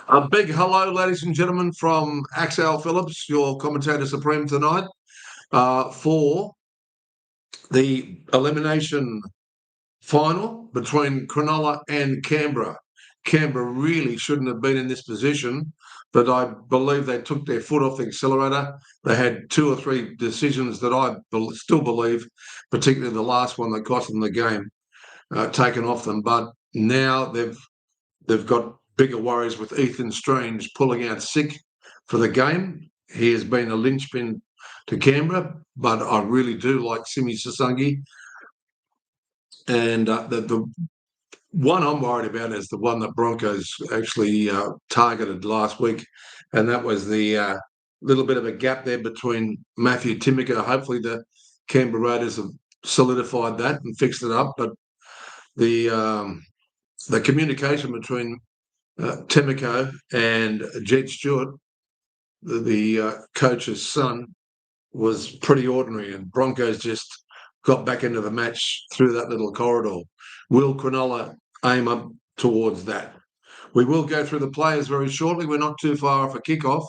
A big hello, ladies and gentlemen, from Axel Phillips, your commentator supreme tonight, for the elimination final between Cronulla and Canberra. Canberra really shouldn't have been in this position, but I believe they took their foot off the accelerator. They had two or three decisions that I still believe, particularly the last one that cost them the game, taken off them. But now they've got bigger worries with Ethan Strange pulling out sick for the game. He has been a linchpin to Canberra, but I really do like Simi Sasungi. And the one I'm worried about is the one that Broncos actually targeted last week, and that was the little bit of a gap there between Matthew Timoko. Hopefully the Canberra Raiders have solidified that and fixed it up, but the communication between Timoko and Jed Stewart, the coach's son, was pretty ordinary, and Broncos just got back into the match through that little corridor. Will Cronulla aim up towards that? We will go through the players very shortly. We're not too far off a kickoff.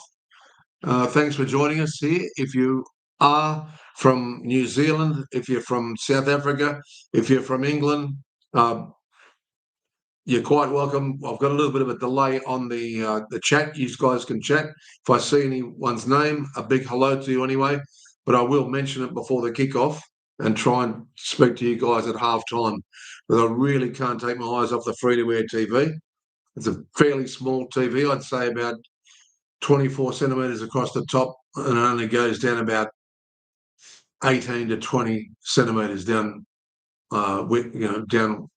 Thanks for joining us here. If you are from New Zealand, if you're from South Africa, if you're from England, you're quite welcome. I've got a little bit of a delay on the chat. You guys can chat. If I see anyone's name, a big hello to you anyway. But I will mention it before the kickoff and try and speak to you guys at half time. But I really can't take my eyes off the free-to-air TV. It's a fairly small TV. I'd say about 24 centimetres across the top, and it only goes down about 18 to 20 centimetres down, down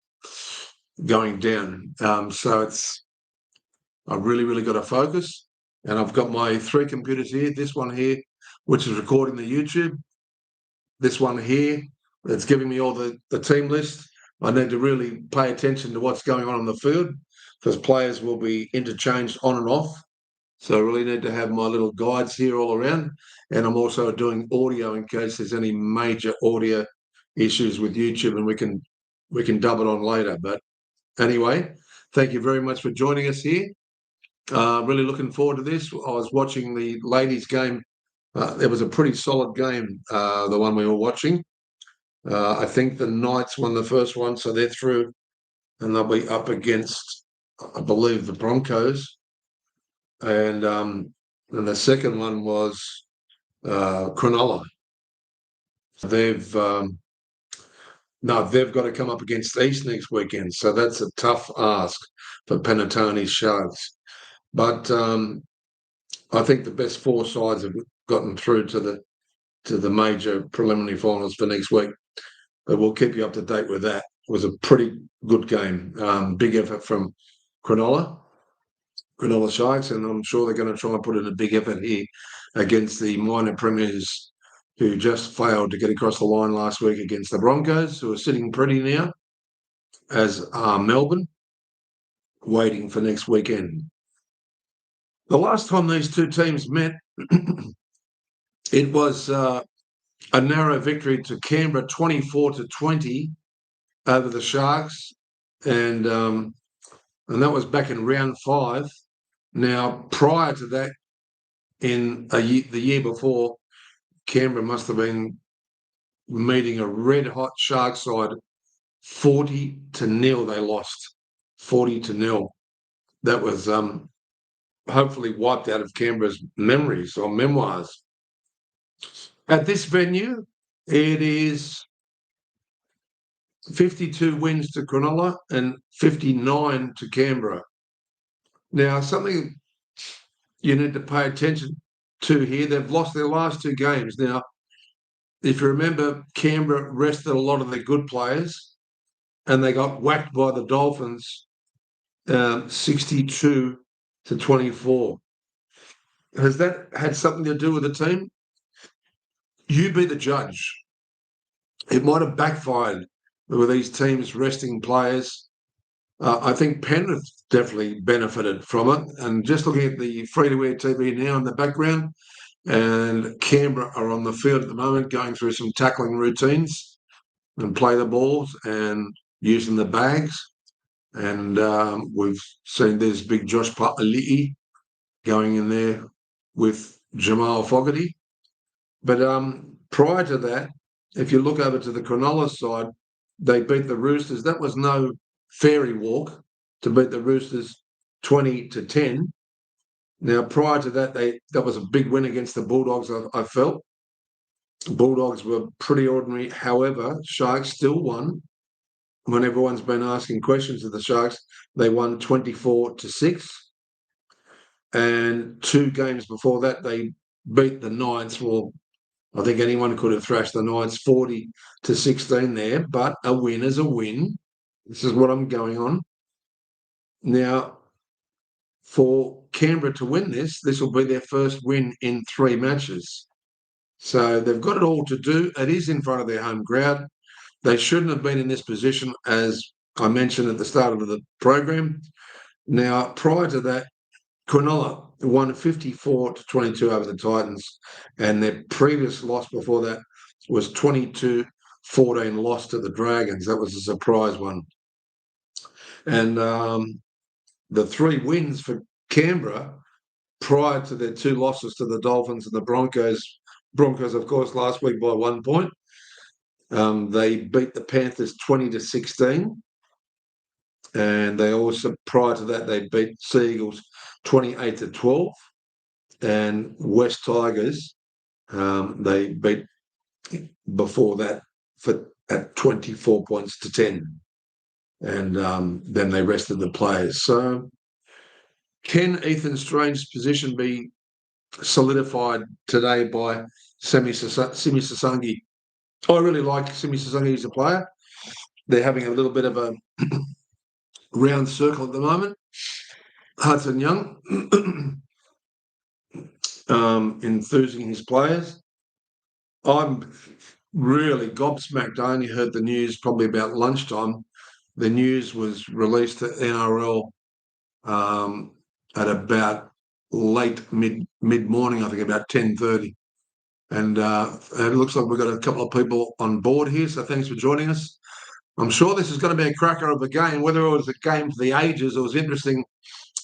going down. So I've really got to focus. And I've got my three computers here. This one here, which is recording the YouTube. This one here, that's giving me all the team list. I need to really pay attention to what's going on the field because players will be interchanged on and off. So I really need to have my little guides here all around. And I'm also doing audio in case there's any major audio issues with YouTube, and we can dub it on later. But anyway, thank you very much for joining us here. Really looking forward to this. I was watching the ladies' game. It was a pretty solid game, the one we were watching. I think the Knights won the first one, so they're through, and they'll be up against, I believe, the Broncos. And the second one was Cronulla. They've got to come up against East next weekend, so that's a tough ask for Panettone's Sharks. But I think the best four sides have gotten through to the major preliminary finals for next week. But we'll keep you up to date with that. It was a pretty good game. Big effort from Cronulla Sharks, and I'm sure they're going to try and put in a big effort here against the minor premiers who just failed to get across the line last week against the Broncos, who are sitting pretty now, as are Melbourne, waiting for next weekend. The last time these two teams met, it was a narrow victory to Canberra, 24-20 over the Sharks, and that was back in round 5. Now, prior to that, in the year before, Canberra must have been meeting a red-hot Shark side. 40-0 they lost. 40-0. That was hopefully wiped out of Canberra's memories or memoirs. At this venue, it is 52 wins to Cronulla and 59 to Canberra. Now, something you need to pay attention to here, they've lost their last two games. Now, if you remember, Canberra rested a lot of their good players and they got whacked by the Dolphins 62-24. Has that had something to do with the team? You be the judge. It might have backfired with these teams resting players. I think Penrith definitely benefited from it. And just looking at the free-to-air TV now in the background, and Canberra are on the field at the moment going through some tackling routines and play the balls and using the bags. And we've seen there's big Josh Papali'i going in there with Jamal Fogarty. But prior to that, if you look over to the Cronulla side, they beat the Roosters. That was no fairy walk to beat the Roosters 20-10. Now, prior to that, that was a big win against the Bulldogs, I felt. Bulldogs were pretty ordinary. However, Sharks still won. When everyone's been asking questions of the Sharks, they won 24-6. And 2 games before that, they beat the Knights. Well, I think anyone could have thrashed the Knights 40-16 there, but a win is a win. This is what I'm going on. Now, for Canberra to win this will be their first win in 3 matches. So they've got it all to do. It is in front of their home crowd. They shouldn't have been in this position, as I mentioned at the start of the program. Now, prior to that, Cronulla won 54-22 over the Titans, and their previous loss before that was 22-14 loss to the Dragons. That was a surprise one. And the 3 wins for Canberra prior to their 2 losses to the Dolphins and the Broncos. Broncos, of course, last week by 1 point. They beat the Panthers 20-16. And they also, prior to that, they beat Sea Eagles 28-12. And West Tigers, they beat before that at 24 points to 10. And then they rested the players. So can Ethan Strange's position be solidified today by Simi Sasangi? I really like Simi Sasangi as a player. They're having a little bit of a round circle at the moment. Hudson Young enthusing his players. I'm really gobsmacked. I only heard the news probably about lunchtime. The news was released to NRL at about late mid-morning, I think about 10:30. And it looks like we've got a couple of people on board here, so thanks for joining us. I'm sure this is going to be a cracker of a game. Whether it was a game for the ages, it was interesting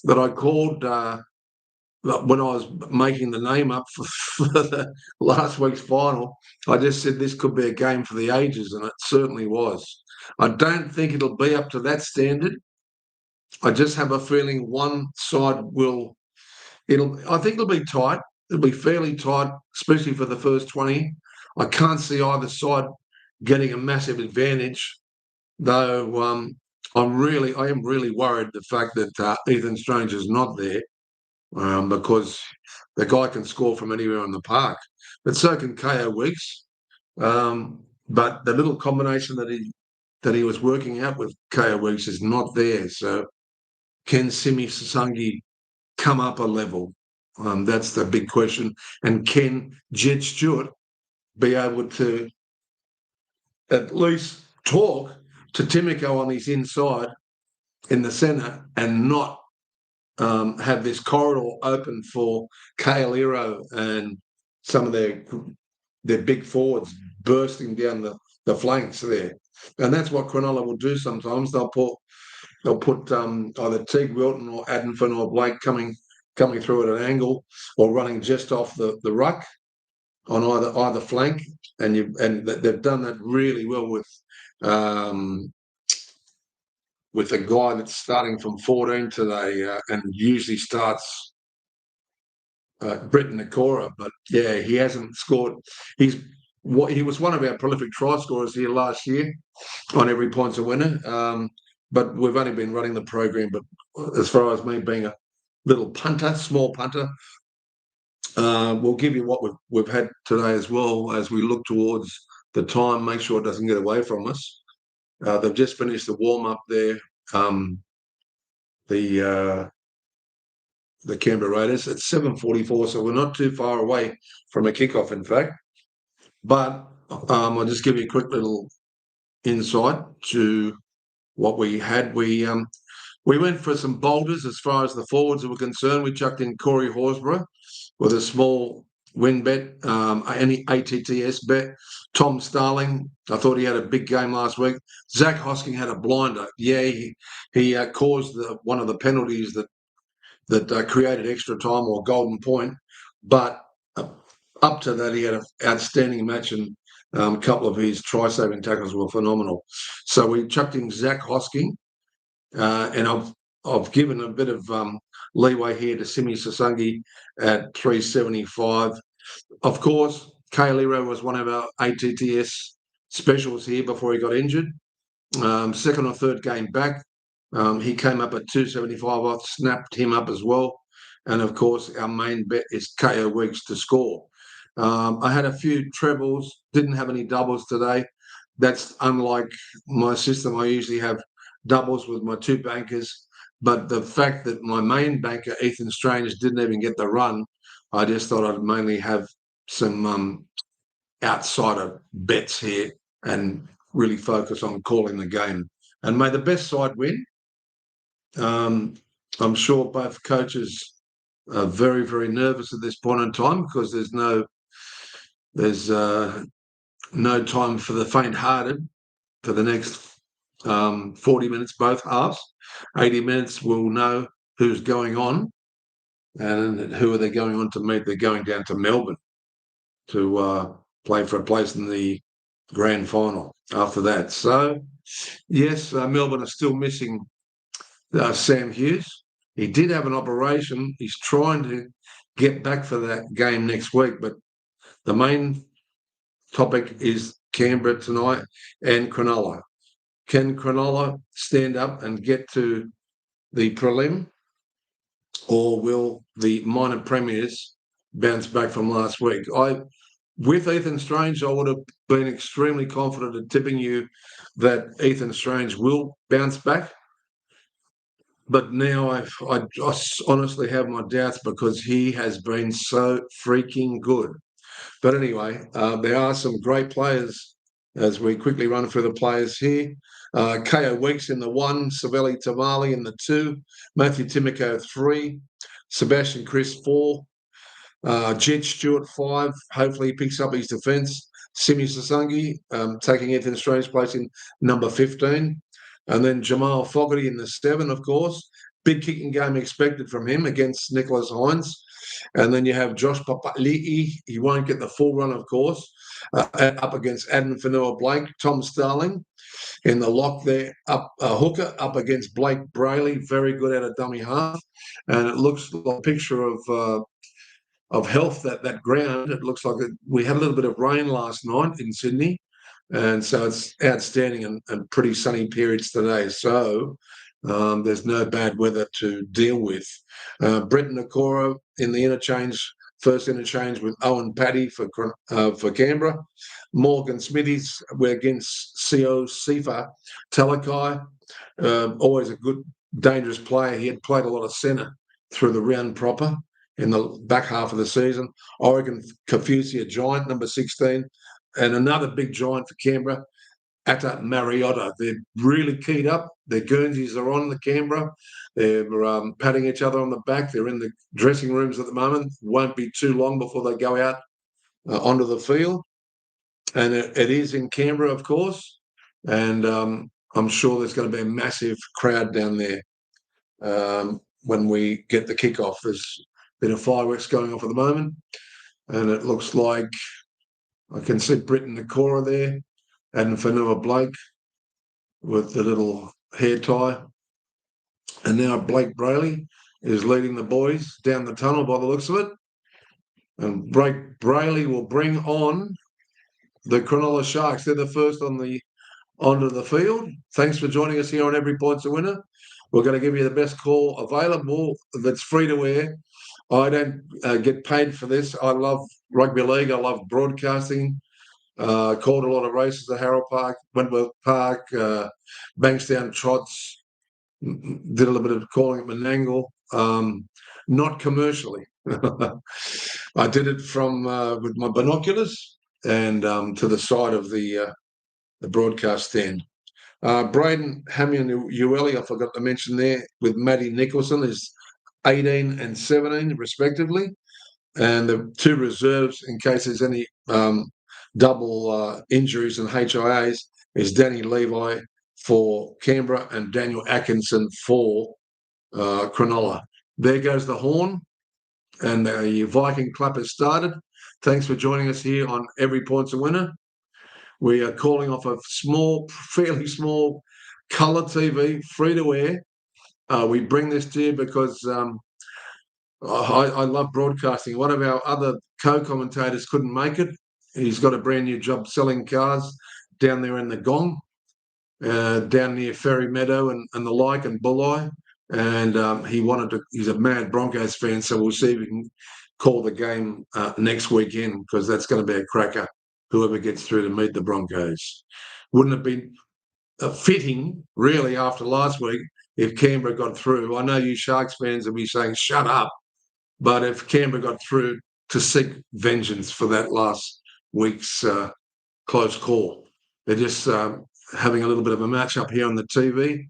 that I called when I was making the name up for the last week's final. I just said this could be a game for the ages, and it certainly was. I don't think it'll be up to that standard. I just have a feeling one side will. I think it'll be tight. It'll be fairly tight, especially for the first 20. I can't see either side getting a massive advantage, though. I am really worried the fact that Ethan Strange is not there, because the guy can score from anywhere in the park, but so can KO Weeks. But the little combination that he was working out with KO Weeks is not there. So can Simi Sasangi come up a level? That's the big question. And can Jed Stewart be able to at least talk to Timoko on his inside in the centre and not have this corridor open for Kale Iro and some of their big forwards bursting down the flanks there. And that's what Cronulla will do sometimes. They'll put either Teague Wilton or Adam Finn or Blake coming through at an angle or running just off the ruck on either flank. And they've done that really well with a guy that's starting from 14 today and usually starts Britton Nakora. But yeah, he hasn't scored. He was one of our prolific try scorers here last year on every points a winner. But we've only been running the program. But as far as me being a little punter, small punter, we'll give you what we've had today as well as we look towards the time, make sure it doesn't get away from us. They've just finished the warm-up there, the Canberra Raiders. It's 7:44, so we're not too far away from a kickoff, in fact. But I'll just give you a quick little insight to what we had. We went for some boulders as far as the forwards were concerned. We chucked in Corey Horsburgh with a small win bet, any ATTS bet. Tom Starling, I thought he had a big game last week. Zach Hosking had a blinder. Yeah, he caused one of the penalties that created extra time or golden point. But up to that, he had an outstanding match, and a couple of his try-saving tackles were phenomenal. So we chucked in Zach Hosking, and I've given a bit of leeway here to Simi Sasungi at 375. Of course, Kailiro was one of our ATTS specials here before he got injured. Second or third game back, he came up at 275. I snapped him up as well. And of course, our main bet is KO Weeks to score. I had a few trebles, didn't have any doubles today. That's unlike my system. I usually have doubles with my two bankers. But the fact that my main banker, Ethan Strange, didn't even get the run, I just thought I'd mainly have some outsider bets here and really focus on calling the game. And may the best side win. I'm sure both coaches are very, very nervous at this point in time because there's no time for the faint-hearted for the next 40 minutes, both halves. 80 minutes, we'll know who's going on and who are they going on to meet. They're going down to Melbourne to play for a place in the grand final after that. So, yes, Melbourne are still missing Sam Hughes. He did have an operation. He's trying to get back for that game next week, but the main topic is Canberra tonight and Cronulla. Can Cronulla stand up and get to the prelim, or will the minor premiers bounce back from last week? With Ethan Strange, I would have been extremely confident at tipping you that Ethan Strange will bounce back. But now I honestly have my doubts because he has been so freaking good. But anyway, there are some great players as we quickly run through the players here. KO Weeks in the 1, Savelli Tamale in the 2, Matthew Timoko 3, Sebastian Chris 4, Jed Stewart 5. Hopefully he picks up his defence. Simi Sasungi taking Ethan Strange's place in number 15. And then Jamal Fogarty in the 7, of course. Big kicking game expected from him against Nicholas Hines. And then you have Josh Papali'i. He won't get the full run, of course, up against Adam Fanua-Blake. Tom Starling in the lock there, up hooker, up against Blake Brayley. Very good at a dummy half. And it looks like a picture of health, that ground. It looks like we had a little bit of rain last night in Sydney, and so it's outstanding and pretty sunny periods today. So there's no bad weather to deal with. Brenton Okoro in the first interchange with Owen Paddy for Canberra. Morgan Smithies, we're against CO Sifa Talakai. Always a good, dangerous player. He had played a lot of centre through the round proper in the back half of the season. Oregon Kafusia Giant, number 16. And another big giant for Canberra, Atta Mariota. They're really keyed up. Their Guernseys are on the Canberra. They're patting each other on the back. They're in the dressing rooms at the moment. Won't be too long before they go out onto the field. And it is in Canberra, of course. And I'm sure there's going to be a massive crowd down there when we get the kickoff. There's a bit of fireworks going off at the moment. And it looks like I can see Britton Nakora there, Adam Fanua-Blake with the little hair tie. And now Blake Brayley is leading the boys down the tunnel by the looks of it. And Blake Brayley will bring on the Cronulla Sharks. They're the first onto the field. Thanks for joining us here on Every Point's a Winner. We're going to give you the best call available that's free to air. I don't get paid for this. I love rugby league. I love broadcasting. Called a lot of races at Harold Park, Wentworth Park, Bankstown Trots. Did a little bit of calling at Menangle. Not commercially. I did it from with my binoculars and to the side of the broadcast stand. Braden Hamian-Ueli, I forgot to mention there, with Matty Nicholson, is 18 and 17 respectively. And the two reserves, in case there's any double injuries and HIAs, is Danny Levi for Canberra and Daniel Atkinson for Cronulla. There goes the horn, and the Viking clap has started. Thanks for joining us here on Every Point's a Winner. We are calling off a small, fairly small colour TV, free to air. We bring this to you because I love broadcasting. One of our other co-commentators couldn't make it. He's got a brand new job selling cars down there in the Gong, down near Ferry Meadow and the like, and Bulli. And he's a mad Broncos fan, so we'll see if we can call the game next weekend, because that's going to be a cracker, whoever gets through to meet the Broncos. Wouldn't have been fitting, really, after last week if Canberra got through. I know you Sharks fans will be saying, shut up. But if Canberra got through, to seek vengeance for that last week's close call. They're just having a little bit of a match up here on the TV,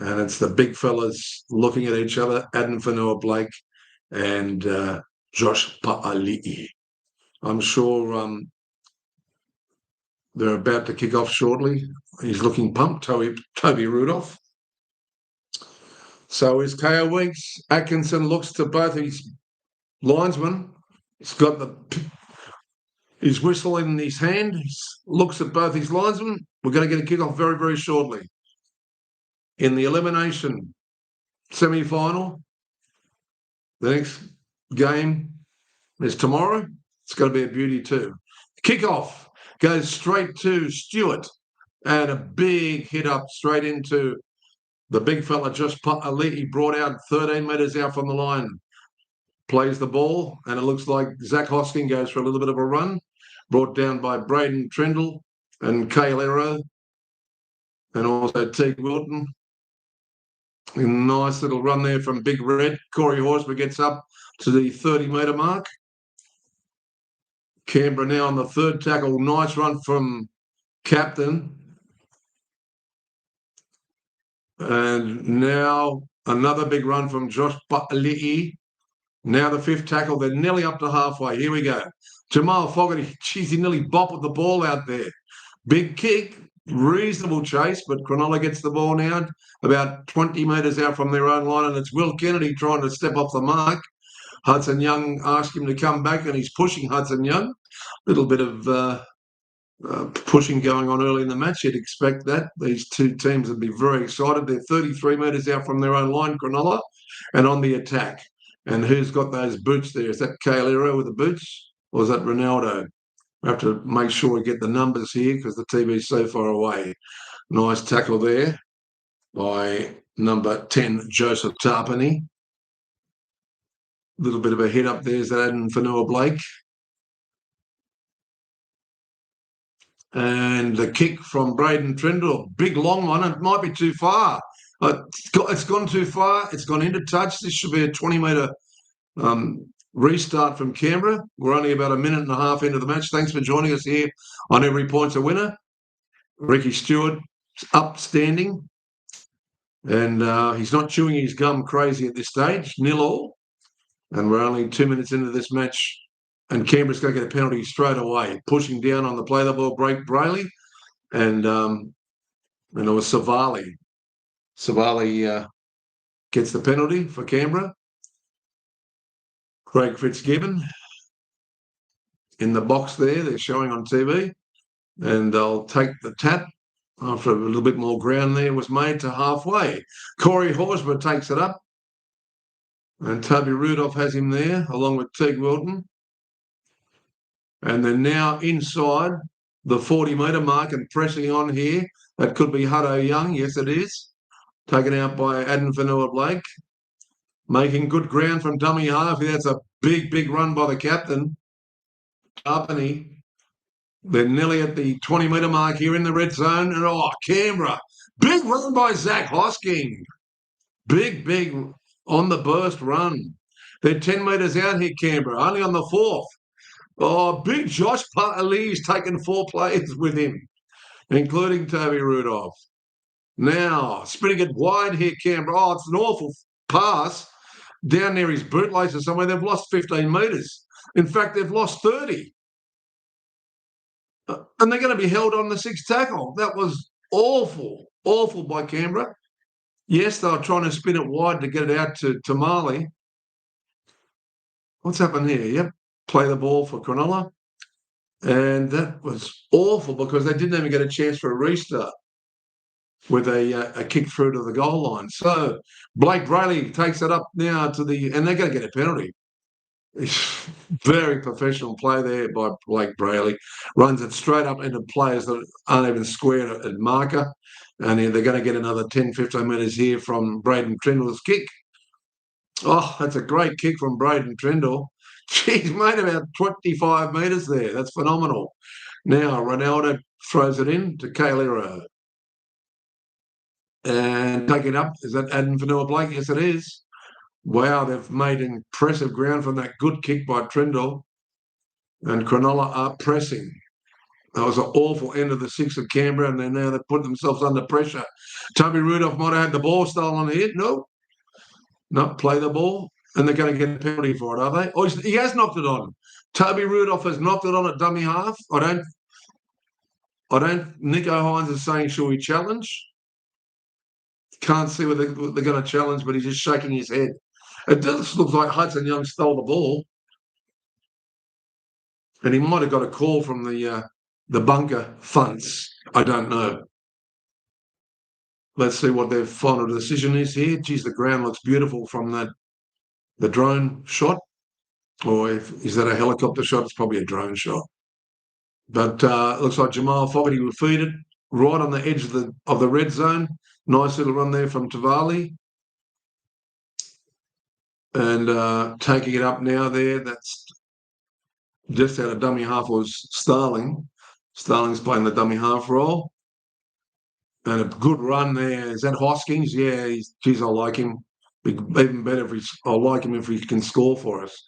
and it's the big fellas looking at each other, Adam Fanua-Blake and Josh Pa'ali'i. I'm sure they're about to kick off shortly. He's looking pumped, Toby Rudolph. So is KO Weeks. Atkinson looks to both his linesmen. He's got his whistle in his hand. He looks at both his linesmen. We're going to get a kick-off very, very shortly. In the elimination semi-final, the next game is tomorrow. It's going to be a beauty too. Kick-off goes straight to Stewart, and a big hit up straight into the big fella, Josh Pa'ali'i, brought out 13 metres out from the line. Plays the ball, and it looks like Zach Hosking goes for a little bit of a run, brought down by Braden Trindle and Calero, and also Teague Wilton. A nice little run there from Big Red. Corey Horsburgh gets up to the 30-metre mark. Canberra now on the third tackle. Nice run from Captain. And now another big run from Josh Pa'ali'i. Now the fifth tackle. They're nearly up to halfway. Here we go. Jamal Fogarty, geez, he nearly boppled the ball out there. Big kick, reasonable chase, but Cronulla gets the ball now about 20 metres out from their own line, and it's Will Kennedy trying to step off the mark. Hudson Young asked him to come back, and he's pushing Hudson Young. A little bit of pushing going on early in the match. You'd expect that. These two teams would be very excited. They're 33 metres out from their own line, Cronulla, and on the attack. And who's got those boots there? Is that Calero with the boots, or is that Ronaldo? We have to make sure we get the numbers here because the TV's so far away. Nice tackle there by number 10, Joseph Tarpany. Little bit of a hit up there. Is that Adam Fanua-Blake? And the kick from Braden Trindle, big long one. It might be too far. It's gone too far. It's gone into touch. This should be a 20-metre restart from Canberra. We're only about a minute and a half into the match. Thanks for joining us here on Every Point's a Winner. Ricky Stewart, upstanding. And he's not chewing his gum crazy at this stage, 0-0. And we're only 2 minutes into this match. And Canberra's going to get a penalty straight away. Pushing down on the play the ball, break Brayley. And it was Savali. Savali gets the penalty for Canberra. Craig Fitzgibbon in the box there, they're showing on TV. And they'll take the tap after a little bit more ground there was made to halfway. Corey Horsburgh takes it up. And Toby Rudolph has him there, along with Teague Wilton. And they're now inside the 40-metre mark and pressing on here. That could be Hutto Young. Yes, it is. Taken out by Adam Fanua-Blake. Making good ground from dummy half. That's a big, big run by the captain. Tarpany. They're nearly at the 20-metre mark here in the red zone. And, Canberra. Big run by Zach Hosking. Big, big on the burst run. They're 10 metres out here, Canberra, only on the fourth. Big Josh Pa'ali'i's taken 4 players with him, including Toby Rudolph. Now, spinning it wide here, Canberra. It's an awful pass down near his bootlaces somewhere. They've lost 15 metres. In fact, they've lost 30. And they're going to be held on the 6th tackle. That was awful, awful by Canberra. Yes, they were trying to spin it wide to get it out to Marley. What's happened here? Yep, play the ball for Cronulla. And that was awful because they didn't even get a chance for a restart with a kick through to the goal line. So Blake Brayley takes it up now and they're going to get a penalty. Very professional play there by Blake Brayley. Runs it straight up into players that aren't even squared at marker. And they're going to get another 10, 15 metres here from Braden Trindle's kick. Oh, that's a great kick from Braden Trindle. He's made about 25 metres there. That's phenomenal. Now, Ronaldo throws it in to Calero. And take it up. Is that Adam Vanilla Blake? Yes, it is. Wow, they've made impressive ground from that good kick by Trindle. And Cronulla are pressing. That was an awful end of the 6th of Canberra, and now they've put themselves under pressure. Toby Rudolph might have had the ball stolen here. No. No, play the ball. And they're going to get a penalty for it, are they? Oh, he has knocked it on. Toby Rudolph has knocked it on at dummy half. I don't. Nico Hines is saying, shall we challenge? Can't see whether they're going to challenge, but he's just shaking his head. It just looks like Hudson Young stole the ball. And he might have got a call from the bunker funds. I don't know. Let's see what their final decision is here. Geez, the ground looks beautiful from the drone shot. Or is that a helicopter shot? It's probably a drone shot. But it looks like Jamal Fogarty will feed it right on the edge of the red zone. Nice little run there from Tavali. And taking it up now there, that's just out of dummy half was Starling. Starling's playing the dummy half role. And a good run there. Is that Hoskins? Yeah, geez, I like him. Even better I like him if he can score for us.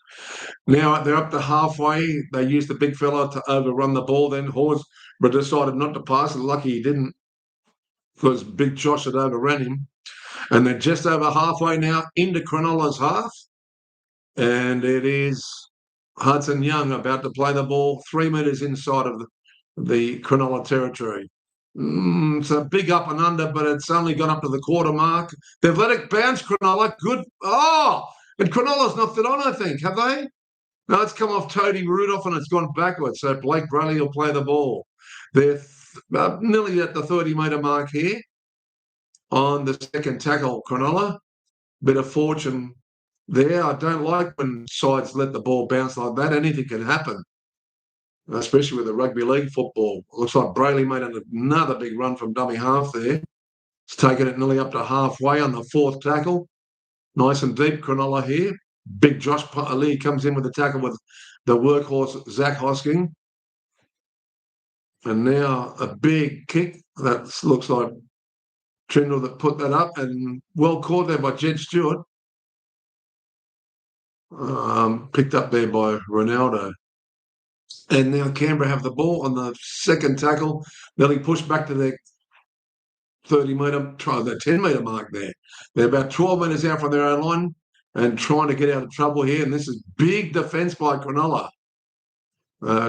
Now they're up to halfway. They used the big fella to overrun the ball. Then Hawes but decided not to pass it. Lucky he didn't, because Big Josh had overrun him. And they're just over halfway now into Cronulla's half. And it is Hudson Young about to play the ball 3 metres inside of the Cronulla territory. It's a big up and under, but it's only gone up to the quarter mark. They've let it bounce, Cronulla. Good. Oh, and Cronulla's knocked it on, I think, have they? No, it's come off Toby Rudolph and it's gone backwards. So Blake Brayley will play the ball. They're nearly at the 30-metre mark here on the second tackle, Cronulla. Bit of fortune there. I don't like when sides let the ball bounce like that. Anything can happen, especially with the rugby league football. Looks like Brayley made another big run from dummy half there. It's taken it nearly up to halfway on the 4th tackle. Nice and deep, Cronulla here. Big Josh Lee comes in with the tackle with the workhorse, Zach Hosking. And now a big kick. That looks like Trindle that put that up, and well caught there by Jed Stewart. Picked up there by Ronaldo. And now Canberra have the ball on the second tackle. Nearly pushed back to their 30-metre, the 10-metre mark there. They're about 12 metres out from their own line and trying to get out of trouble here. And this is big defence by Cronulla.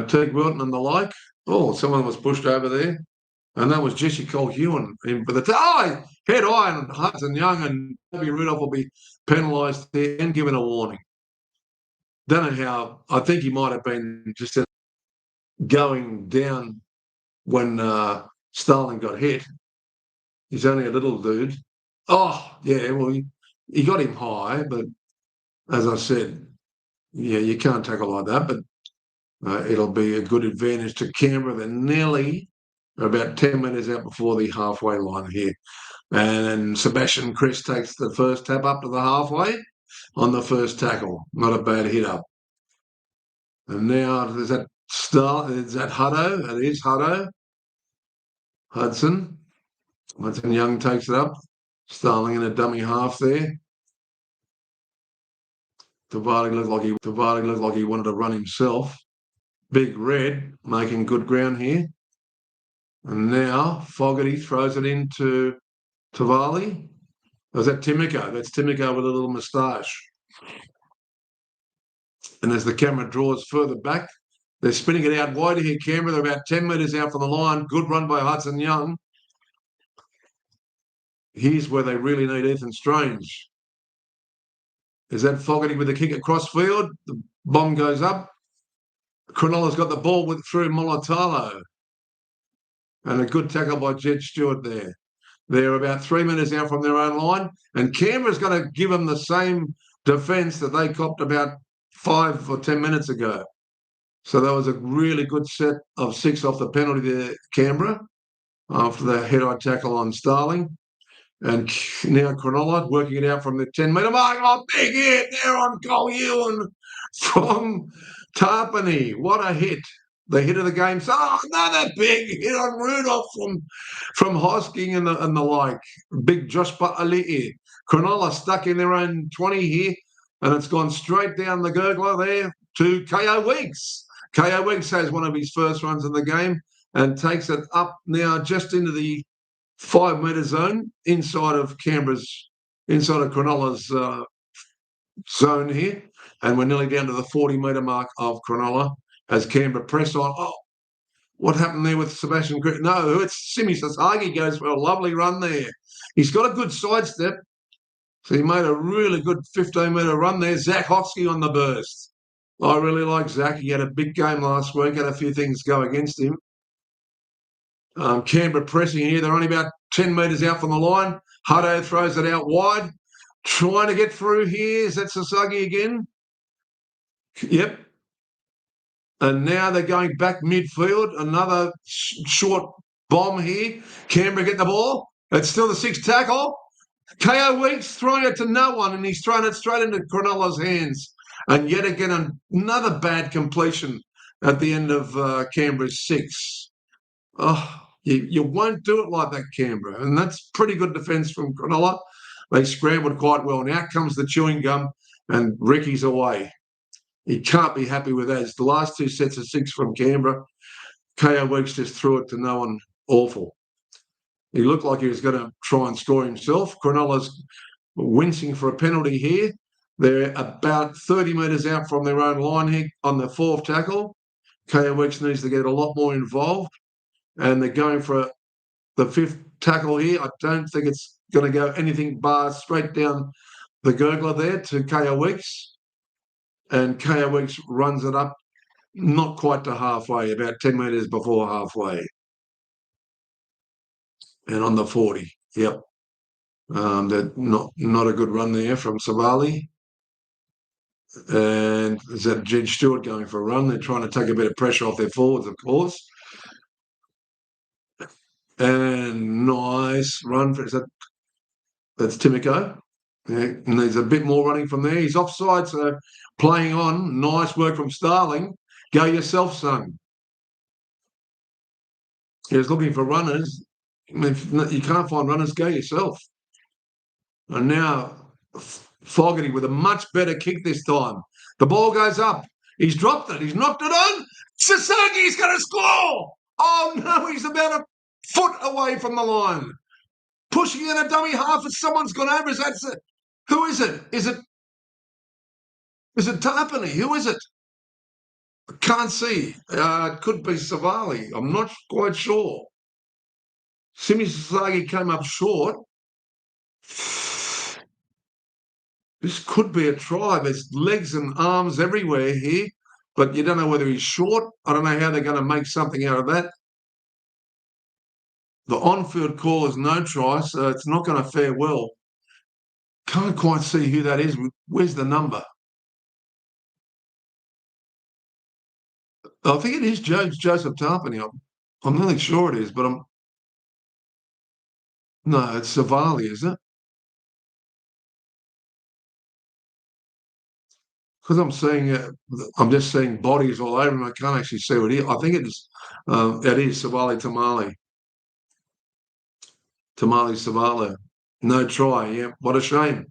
Teague Wilton and the like. Oh, someone was pushed over there. And that was Jesse Colquhoun in for the head high, and Hudson Young and Toby Rudolph will be penalised there and given a warning. Don't know how. I think he might have been just going down when Starling got hit. He's only a little dude. Oh, yeah, well, he got him high, but as I said, yeah, you can't tackle like that, but it'll be a good advantage to Canberra. They're nearly about 10 metres out before the halfway line here. And Sebastian Chris takes the first tap up to the halfway on the first tackle. Not a bad hit up. And now is that Hutto? It is Hutto. Hudson Young takes it up. Starling in a dummy half there. Tavali looked like he wanted to run himself. Big Red making good ground here. And now Fogarty throws it into Tavali. Or is that Timoko? That's Timoko with a little moustache. And as the camera draws further back, they're spinning it out wider here, Canberra. They're about 10 metres out from the line. Good run by Hudson Young. Here's where they really need Ethan Strange. Is that Fogarty with the kick across field? The bomb goes up. Cronulla's got the ball through Molotalo. And a good tackle by Jed Stewart there. They're about 3 metres out from their own line. And Canberra's going to give them the same defence that they copped about 5 or 10 minutes ago. So that was a really good set of 6 off the penalty there, Canberra, after the head-eye tackle on Starling. And now Cronulla working it out from the 10-metre mark. Oh, big hit there on Cole Ewan from Tarpany. What a hit. The hit of the game. So another big hit on Rudolph from Hosking and the like. Big Josh Pa'ali'i. Cronulla stuck in their own 20 here, and it's gone straight down the gurgler there to KO Weeks. KO Weeks has one of his first runs in the game and takes it up now just into the 5 metre zone inside of Cronulla's zone here. And we're nearly down to the 40 metre mark of Cronulla as Canberra press on. Oh, what happened there with Sebastian? No, it's Simi Sasagi goes for a lovely run there. He's got a good sidestep. So he made a really good 15-metre run there. Zach Hoxie on the burst. I really like Zach. He had a big game last week, had a few things go against him. Canberra pressing here. They're only about 10 metres out from the line. Hutto throws it out wide. Trying to get through here. Is that Sasagi again? Yep. And now they're going back midfield. Another short bomb here. Canberra get the ball. It's still the 6th tackle. KO Weeks throwing it to no one, and he's thrown it straight into Cronulla's hands. And yet again, another bad completion at the end of Canberra's 6. Oh, you won't do it like that, Canberra. And that's pretty good defence from Cronulla. They scrambled quite well. And out comes the chewing gum, and Ricky's away. He can't be happy with that. It's the last 2 sets of 6 from Canberra. KO Weeks just threw it to no one. Awful. He looked like he was going to try and score himself. Cronulla's wincing for a penalty here. They're about 30 metres out from their own line here on the 4th tackle. KO Weeks needs to get a lot more involved. And they're going for the 5th tackle here. I don't think it's going to go anything bar straight down the gurgler there to KO Weeks. And KO Weeks runs it up not quite to halfway, about 10 metres before halfway. And on the 40, yep. That not a good run there from Savali. And is that Jed Stewart going for a run? They're trying to take a bit of pressure off their forwards, of course. And nice run. That's Timoko. Yeah, and there's a bit more running from there. He's offside, so playing on. Nice work from Starling. Go yourself, son. He was looking for runners. If you can't find runners, go yourself. And now Fogarty with a much better kick this time. The ball goes up. He's dropped it. He's knocked it on. Sasagi's going to score. Oh, no, he's about a foot away from the line. Pushing in a dummy half and someone's gone over. Who is it? Is it Tarpany? Who is it? I can't see. It could be Savali. I'm not quite sure. Simi Sasagi came up short. This could be a try. There's legs and arms everywhere here, but you don't know whether he's short. I don't know how they're going to make something out of that. The on-field call is no try, so it's not going to fare well. Can't quite see who that is. Where's the number? I think it is Joseph Tarpany. I'm really sure it is, but no, it's Savali, is it? Because I'm just seeing bodies all over him. I can't actually see what it is. I think it is Savali Tamale. Tamale Savala. No try. Yeah, what a shame.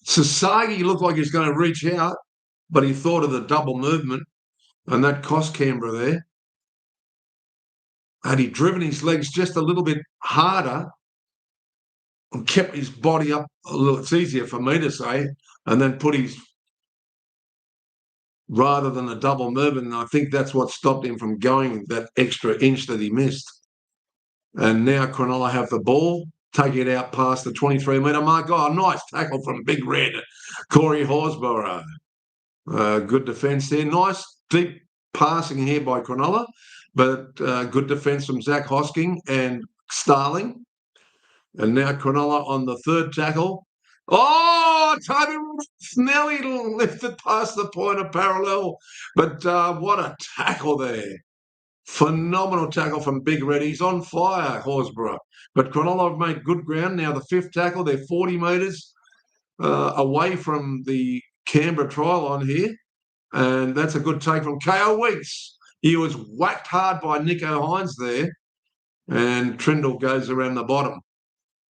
Sasagi looked like he's going to reach out, but he thought of the double movement, and that cost Canberra there. Had he driven his legs just a little bit harder and kept his body up a little, it's easier for me to say, and then put his rather than a double move, and I think that's what stopped him from going that extra inch that he missed. And now Cronulla have the ball, take it out past the 23-metre mark. Oh, nice tackle from Big Red, Corey Horsburgh. Good defence there. Nice deep passing here by Cronulla, but good defence from Zach Hosking and Starling. And now Cronulla on the third tackle. Oh, Toby Snelly lifted past the point of parallel. But what a tackle there. Phenomenal tackle from Big Red. He's on fire, Horsburgh. But Cronulla have made good ground. Now the fifth tackle, they're 40 metres away from the Canberra try line here. And that's a good take from KO Weeks. He was whacked hard by Nicho Hynes there. And Trindle goes around the bottom.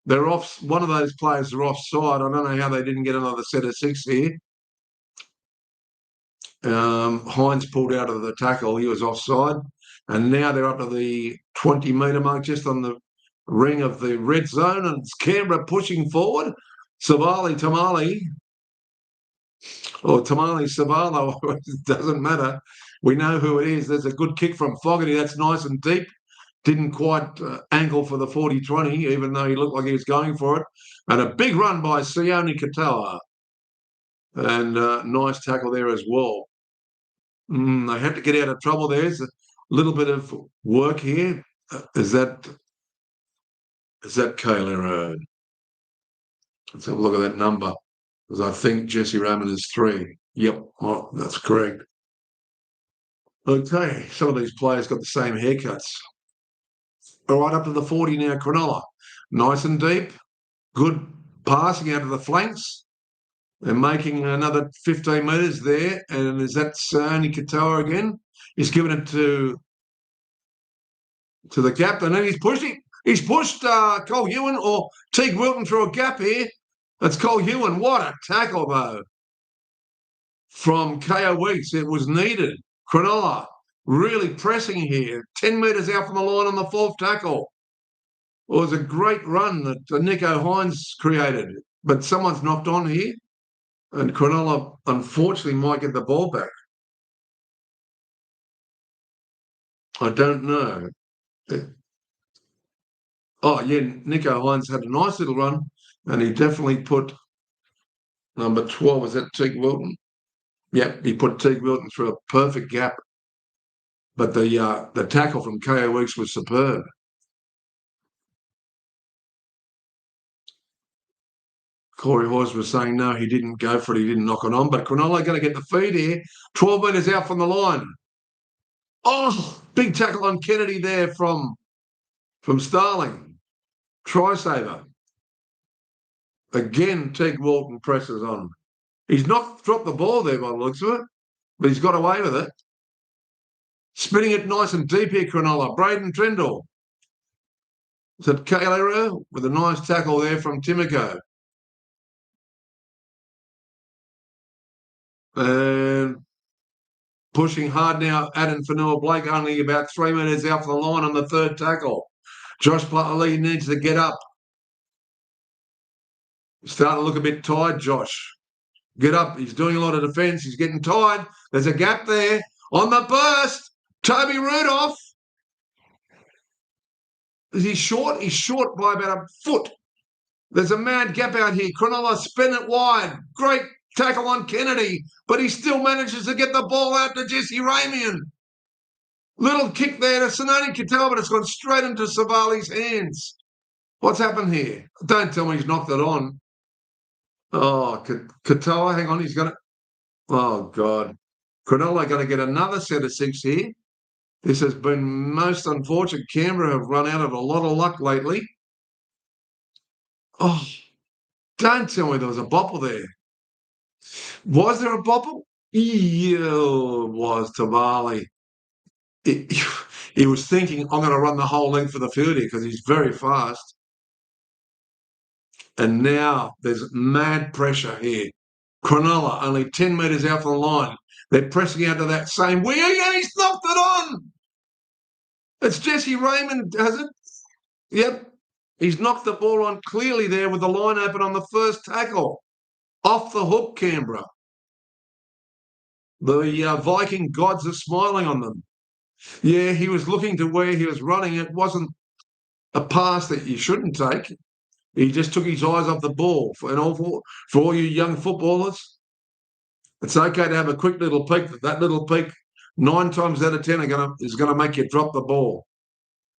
They're off. One of those players are offside. I don't know how they didn't get another set of six here. Hynes pulled out of the tackle. He was offside. And now they're up to the 20-metre mark, just on the ring of the red zone. And it's Canberra pushing forward. Savali Tamali, or Tamali Savala, it doesn't matter. We know who it is. There's a good kick from Fogarty. That's nice and deep. Didn't quite angle for the 40-20, even though he looked like he was going for it. And a big run by Sione Katoa. And nice tackle there as well. They had to get out of trouble there. There's a little bit of work here. Is that Kayla? Let's have a look at that number. Because I think Jesse Raymond is 3. Yep, oh, that's correct. Okay, some of these players got the same haircuts. All right, up to the 40 now, Cronulla. Nice and deep. Good passing out of the flanks. They're making another 15 metres there. And is that Sione Katoa again? He's given it to the captain, and he's pushing. He's pushed Cole Ewan or Teague Wilton through a gap here. That's Cole Ewan. What a tackle, though, from KO Weeks. It was needed. Cronulla really pressing here. 10 metres out from the line on the fourth tackle. It was a great run that Nicho Hynes created, but someone's knocked on here, and Cronulla, unfortunately, might get the ball back. I don't know. Oh, yeah, Nicho Hynes had a nice little run, and he definitely put number 12, was that Teague Wilton? Yep, he put Teague Wilton through a perfect gap. But the tackle from KO Weeks was superb. Corey Horse was saying, no, he didn't go for it. He didn't knock it on. But Cronulla going to get the feed here. 12 metres out from the line. Oh, big tackle on Kennedy there from Starling. Try saver. Again, Teague Wilton presses on. He's not dropped the ball there by the looks of it, but he's got away with it. Spinning it nice and deep here, Cronulla. Braden Trindle. Is it Kayla with a nice tackle there from Timoko? And pushing hard now, Adam Fanua-Blake, only about 3 metres out from the line on the third tackle. Josh Pluttley needs to get up. Starting to look a bit tired, Josh. Get up. He's doing a lot of defence. He's getting tired. There's a gap there. On the burst, Toby Rudolph. Is he short? He's short by about a foot. There's a mad gap out here. Cronulla spin it wide. Great tackle on Kennedy, but he still manages to get the ball out to Jesse Ramian. Little kick there to Sione Katoa, but it's gone straight into Savali's hands. What's happened here? Don't tell me he's knocked it on. Oh, Katoa, hang on, he's going to... Oh, God. Cronulla going to get another set of 6 here. This has been most unfortunate. Canberra have run out of a lot of luck lately. Oh, don't tell me there was a bopple there. Was there a bopple? Yeah, it was Tavali. He was thinking, I'm going to run the whole length of the field here because he's very fast. And now there's mad pressure here. Cronulla only 10 metres out from the line. They're pressing out to that same wing. Yeah, he's knocked it on. It's Jesse Raymond, has it? Yep. He's knocked the ball on clearly there with the line open on the first tackle. Off the hook, Canberra. The Viking gods are smiling on them. Yeah, he was looking to where he was running. It wasn't a pass that you shouldn't take. He just took his eyes off the ball. For all you young footballers, it's okay to have a quick little peek. That little peek, 9 times out of 10, is going to make you drop the ball.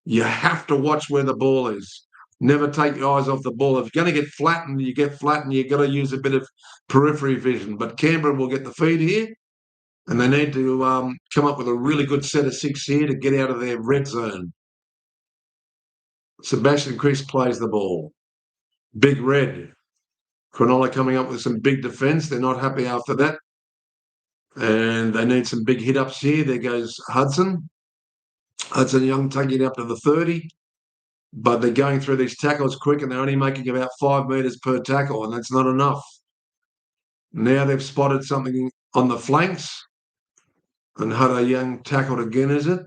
You have to watch where the ball is. Never take your eyes off the ball. If you're going to get flattened, you get flattened. You've got to use a bit of periphery vision. But Canberra will get the feed here, and they need to come up with a really good set of 6 here to get out of their red zone. Sebastian Chris plays the ball. Big red. Cronulla coming up with some big defence. They're not happy after that. And they need some big hit-ups here. There goes Hudson. Hudson Young taking it up to the 30. But they're going through these tackles quick, and they're only making about 5 metres per tackle, and that's not enough. Now they've spotted something on the flanks. And Hudder Young tackled again, is it?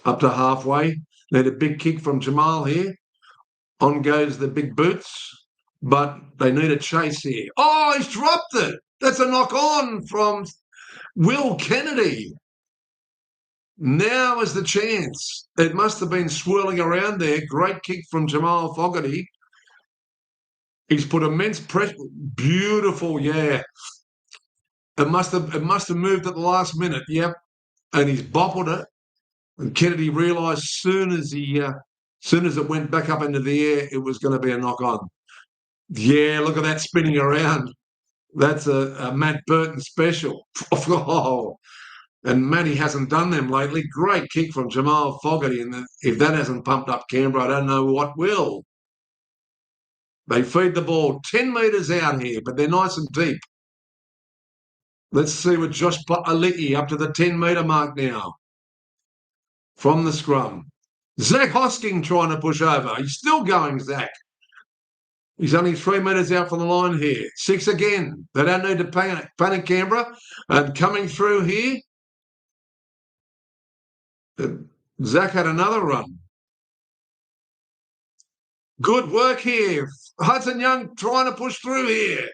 Up to halfway. Need a big kick from Jamal here. On goes the big boots. But they need a chase here. Oh, he's dropped it. That's a knock on from Will Kennedy. Now is the chance. It must have been swirling around there. Great kick from Jamal Fogarty. He's put immense pressure. Beautiful, yeah. It must have moved at the last minute, yep. And he's boppled it. And Kennedy realised soon as it went back up into the air, it was going to be a knock on. Yeah, look at that spinning around. That's a Matt Burton special. Oh. And Matty hasn't done them lately. Great kick from Jamal Fogarty. And if that hasn't pumped up Canberra, I don't know what will. They feed the ball 10 metres out here, but they're nice and deep. Let's see with Josh Aliki up to the 10-metre mark now. From the scrum. Zach Hosking trying to push over. He's still going, Zach. He's only 3 metres out from the line here. 6 again. They don't need to panic Canberra. And coming through here, Zach had another run. Good work here. Hudson Young trying to push through here.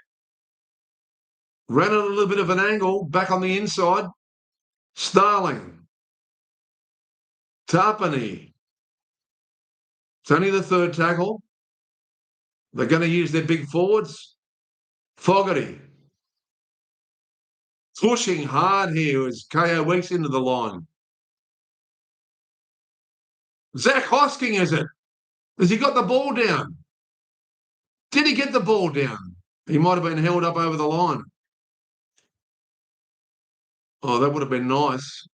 Ran at a little bit of an angle, back on the inside. Starling. Tarpany. It's only the 3rd tackle. They're going to use their big forwards. Fogarty. Pushing hard here as KO Weeks into the line. Zach Hosking, is it? Has he got the ball down? Did he get the ball down? He might have been held up over the line. Oh, that would have been nice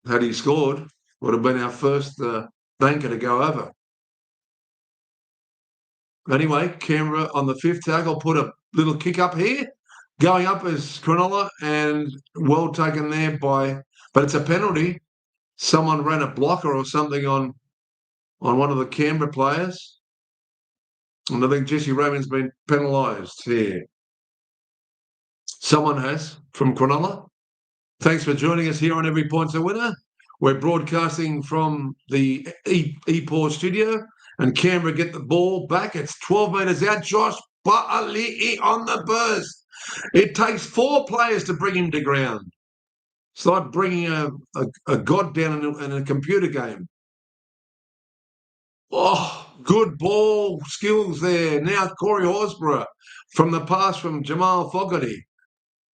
had he scored. Would have been our first banker to go over. Anyway, Canberra on the 5th tackle put a little kick up here. Going up is Cronulla, and well taken there but it's a penalty. Someone ran a blocker or something on one of the Canberra players. And I think Jesse Raymond's been penalised here. Someone has, from Cronulla. Thanks for joining us here on Every Point's a Winner. We're broadcasting from the ePaw studio, and Canberra get the ball back. It's 12 metres out. Josh Ba'ali'i on the burst. It takes 4 players to bring him to ground. It's like bringing a god down in a computer game. Oh, good ball skills there. Now Corey Horsburgh from the pass from Jamal Fogarty.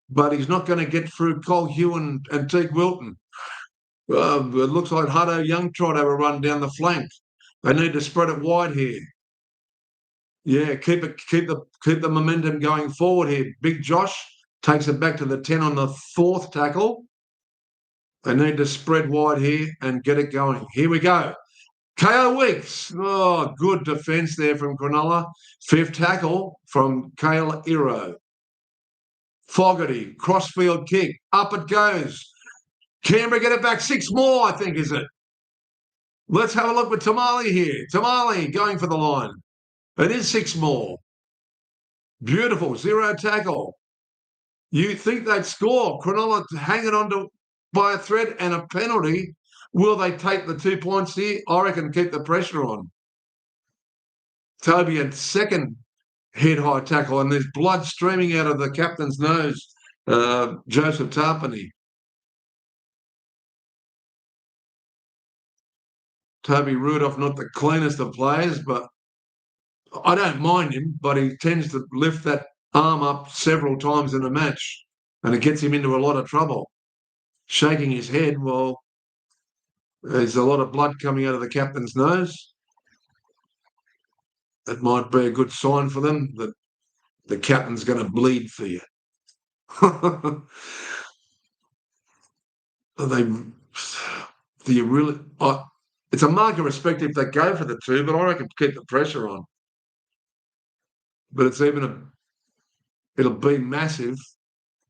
But he's not going to get through Cole Hugh and Teague Wilton. It looks like Hutto Young tried to have a run down the flank. They need to spread it wide here. Yeah, keep the momentum going forward here. Big Josh takes it back to the 10 on the 4th tackle. They need to spread wide here and get it going. Here we go. KO Weeks. Oh, good defence there from Cronulla. 5th tackle from Kale Iro. Fogarty, crossfield kick. Up it goes. Canberra get it back. 6 more, I think, is it? Let's have a look with Tamale here. Tamale going for the line. It is 6 more. Beautiful. 0 tackle. You think they'd score. Cronulla hanging on by a thread and a penalty. Will they take the 2 points here? I reckon keep the pressure on. Toby had 2nd head-high tackle, and there's blood streaming out of the captain's nose, Joseph Tarpany. Toby Rudolph, not the cleanest of players, but I don't mind him, but he tends to lift that arm up several times in a match, and it gets him into a lot of trouble. Shaking his head, well, there's a lot of blood coming out of the captain's nose. That might be a good sign for them that the captain's going to bleed for you. Do you really? It's a mark of respect if they go for the two, but I reckon keep the pressure on. But it'll be massive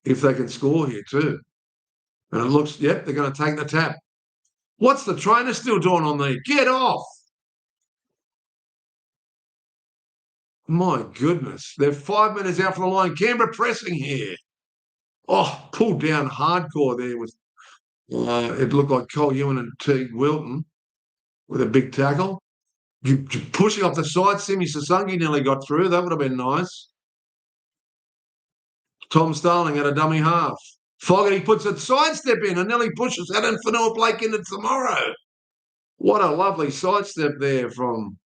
if they can score here too. And it looks, yep, they're going to take the tap. What's the trainer still doing on there? Get off! My goodness, they're 5 minutes out from the line. Canberra pressing here. Oh, pulled down hardcore there with, it looked like Cole Ewan and Teague Wilton with a big tackle. You pushing off the side, Simi Sasungi nearly got through. That would have been nice. Tom Starling had a dummy half. Fogarty puts a sidestep in and nearly pushes Adam Fanua Blake into tomorrow. What a lovely sidestep there from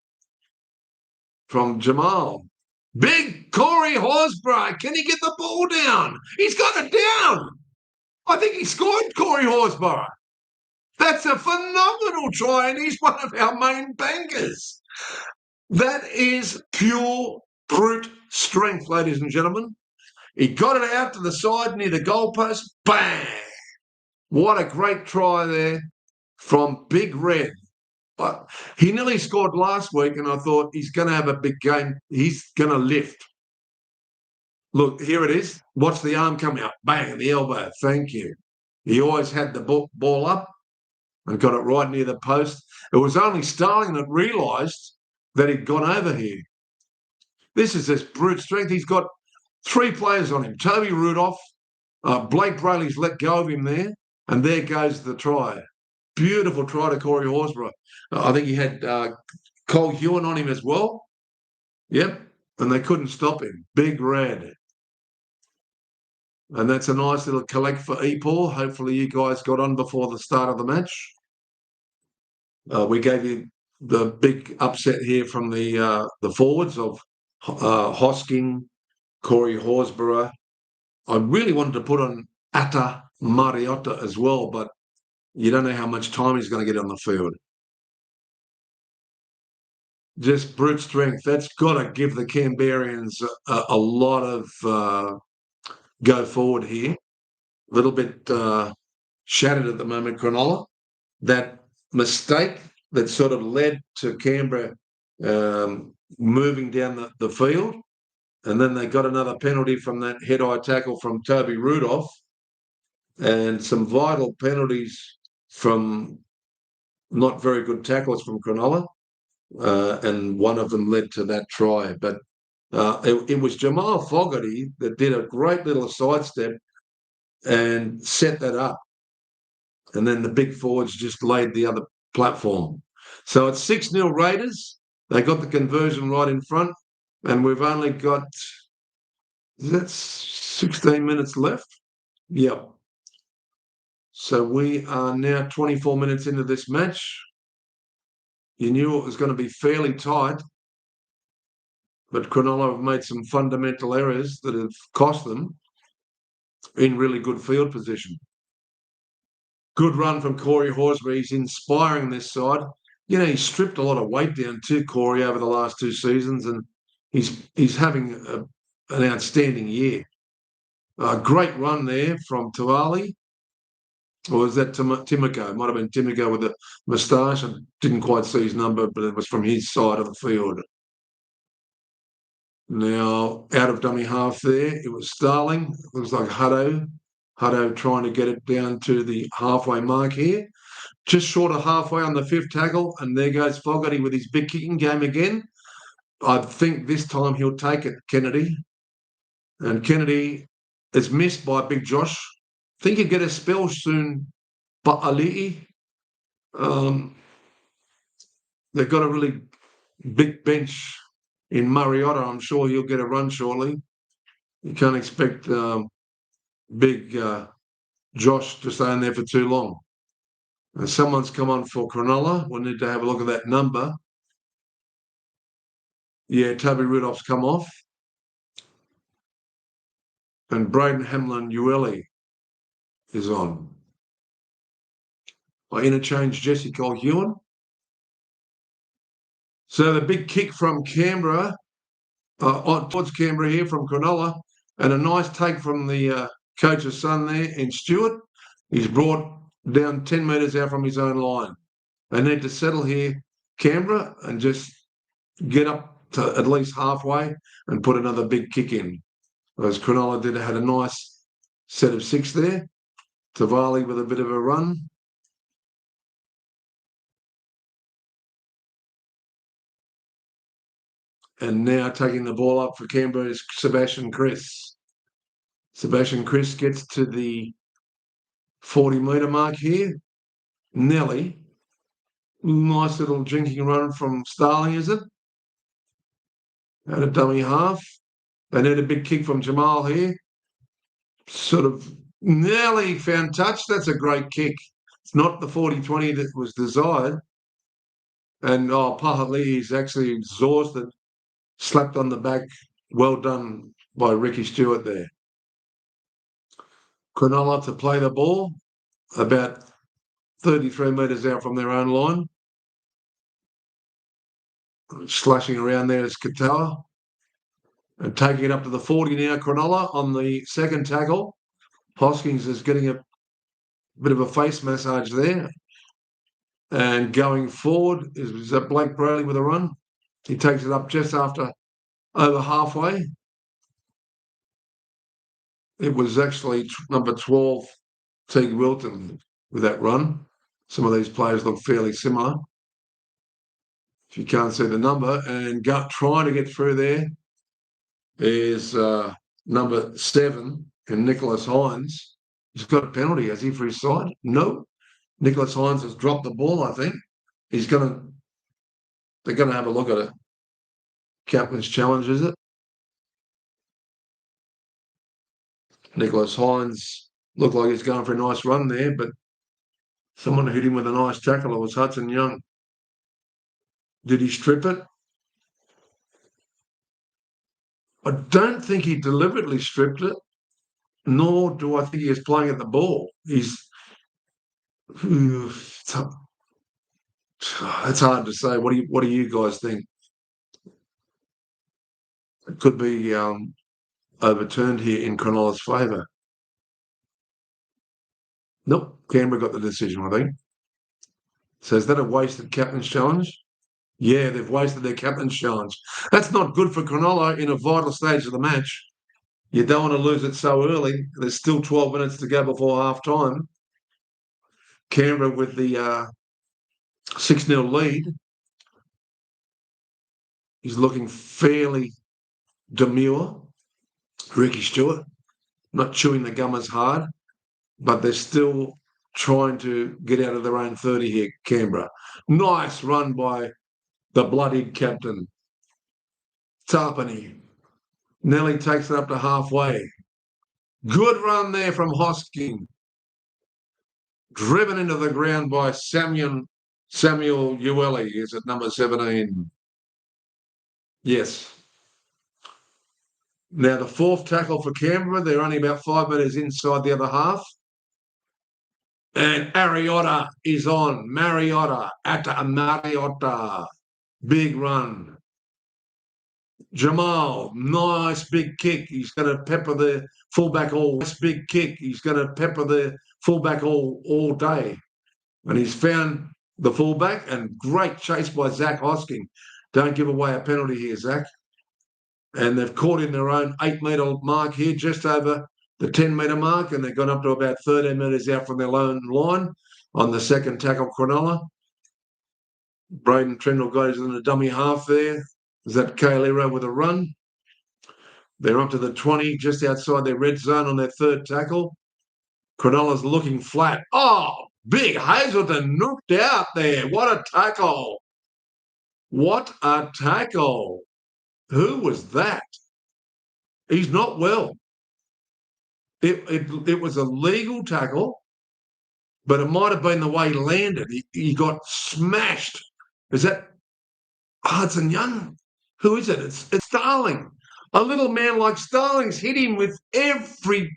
Jamal. Big Corey Horsburgh. Can he get the ball down? He's got it down. I think he scored, Corey Horsburgh. That's a phenomenal try, and he's one of our main bankers. That is pure brute strength, ladies and gentlemen. He got it out to the side near the goalpost. Bang! What a great try there from Big Red. But he nearly scored last week, and I thought he's going to have a big game. He's going to lift. Look, here it is. Watch the arm come out. Bang, the elbow. Thank you. He always had the ball up and got it right near the post. It was only Starling that realised that he'd gone over here. This is this brute strength. He's got 3 players on him. Toby Rudolph, Blake Brayley's let go of him there, and there goes the try. Beautiful try to Corey Horsburgh. I think he had Cole Ewan on him as well. Yep, and they couldn't stop him. Big Red. And that's a nice little collect for Paul. Hopefully you guys got on before the start of the match. We gave you the big upset here from the forwards of Hosking, Corey Horsburgh. I really wanted to put on Atta Mariota as well, but you don't know how much time he's going to get on the field. Just brute strength. That's got to give the Canberrians a lot of go forward here. A little bit shattered at the moment, Cronulla. That mistake that sort of led to Canberra moving down the field, and then they got another penalty from that head-eye tackle from Toby Rudolph, and some vital penalties from not very good tackles from Cronulla, and one of them led to that try. But it was Jamal Fogarty that did a great little sidestep and set that up. And then the big forwards just laid the other platform. So it's 6-0 Raiders. They got the conversion right in front, and we've only got, is that 16 minutes left? Yep. So we are now 24 minutes into this match. You knew it was going to be fairly tight, but Cronulla have made some fundamental errors that have cost them in really good field position. Good run from Corey Horsburgh. He's inspiring this side. You know, he's stripped a lot of weight down too, Corey, over the last 2 seasons, and he's having an outstanding year. Great run there from Tuali. Or was that Timoko? It might have been Timoko with the moustache. I didn't quite see his number, but it was from his side of the field. Now, out of dummy half there, it was Starling. It looks like Hutto. Hutto trying to get it down to the halfway mark here. Just short of halfway on the 5th tackle, and there goes Fogarty with his big kicking game again. I think this time he'll take it, Kennedy. And Kennedy is missed by Big Josh. I think he'll get a spell soon, but Ali'i. They've got a really big bench in Mariota. I'm sure he'll get a run shortly. You can't expect big Josh to stay in there for too long. Someone's come on for Cronulla. We'll need to have a look at that number. Yeah, Toby Rudolph's come off. And Braden Hamlin-Uele is on. I interchange Jesse Colquhoun. So the big kick from Canberra, towards Canberra here from Cronulla, and a nice take from the coach's son there in Stewart. He's brought down 10 metres out from his own line. They need to settle here, Canberra, and just get up to at least halfway and put another big kick in. Whereas Cronulla had a nice set of 6 there. Tavali with a bit of a run. And now taking the ball up for Canberra is Sebastian Kris. Sebastian Kris gets to the 40-metre mark here. Nelly. Nice little drinking run from Starling, is it? At a dummy half. They need a big kick from Jamal here. Sort of nearly found touch. That's a great kick. It's not the 40-20 that was desired. And Pahali is actually exhausted. Slapped on the back. Well done by Ricky Stewart there. Cronulla to play the ball about 33 metres out from their own line. Slashing around there is Katoa. And taking it up to the 40 now, Cronulla on the second tackle. Hoskins is getting a bit of a face massage there. And going forward is that Blake Bradley with a run. He takes it up just after over halfway. It was actually number 12, Teague Wilton, with that run. Some of these players look fairly similar. If you can't see the number, and trying to get through there is number 7 and Nicholas Hines. He's got a penalty, has he, for his side? No. Nicholas Hines has dropped the ball, I think. They're going to have a look at it. Captain's challenge, is it? Nicholas Hines looked like he's going for a nice run there, but someone hit him with a nice tackle. It was Hudson Young. Did he strip it? I don't think he deliberately stripped it, nor do I think he was playing at the ball. It's hard to say. What do you guys think? It could be overturned here in Cronulla's favour. Nope, Canberra got the decision, I think. So is that a wasted captain's challenge? Yeah, they've wasted their captain's challenge. That's not good for Cronulla in a vital stage of the match. You don't want to lose it so early. There's still 12 minutes to go before half-time. Canberra with the 6-0 lead. He's looking fairly demure. Ricky Stewart, not chewing the gum as hard, but they're still trying to get out of their own 30 here, Canberra. Nice run by the bloodied captain. Tarpany. Nelly takes it up to halfway. Good run there from Hosking. Driven into the ground by Samuel Uele is at number 17. Yes. Now the fourth tackle for Canberra. They're only about 5 metres inside the other half. And Ariotta is on. Mariotta. Big run. Jamal, nice big kick. He's going to pepper the fullback all. Nice big kick. He's going to pepper the fullback all day. And he's found the fullback, and great chase by Zach Hosking. Don't give away a penalty here, Zach. And they've caught in their own 8-metre mark here, just over the 10-metre mark, and they've gone up to about 13 metres out from their own line on the second tackle, Cronulla. Braden Trindle goes in the dummy half there. Is that Kailera with a run? They're up to the 20, just outside their red zone on their third tackle. Cronulla's looking flat. Oh, big Hazelton knocked out there. What a tackle. What a tackle. Who was that? He's not well. It was a legal tackle, but it might have been the way he landed. He got smashed. Is that Hudson Young? Who is it? It's Starling. A little man like Starling's hit him with every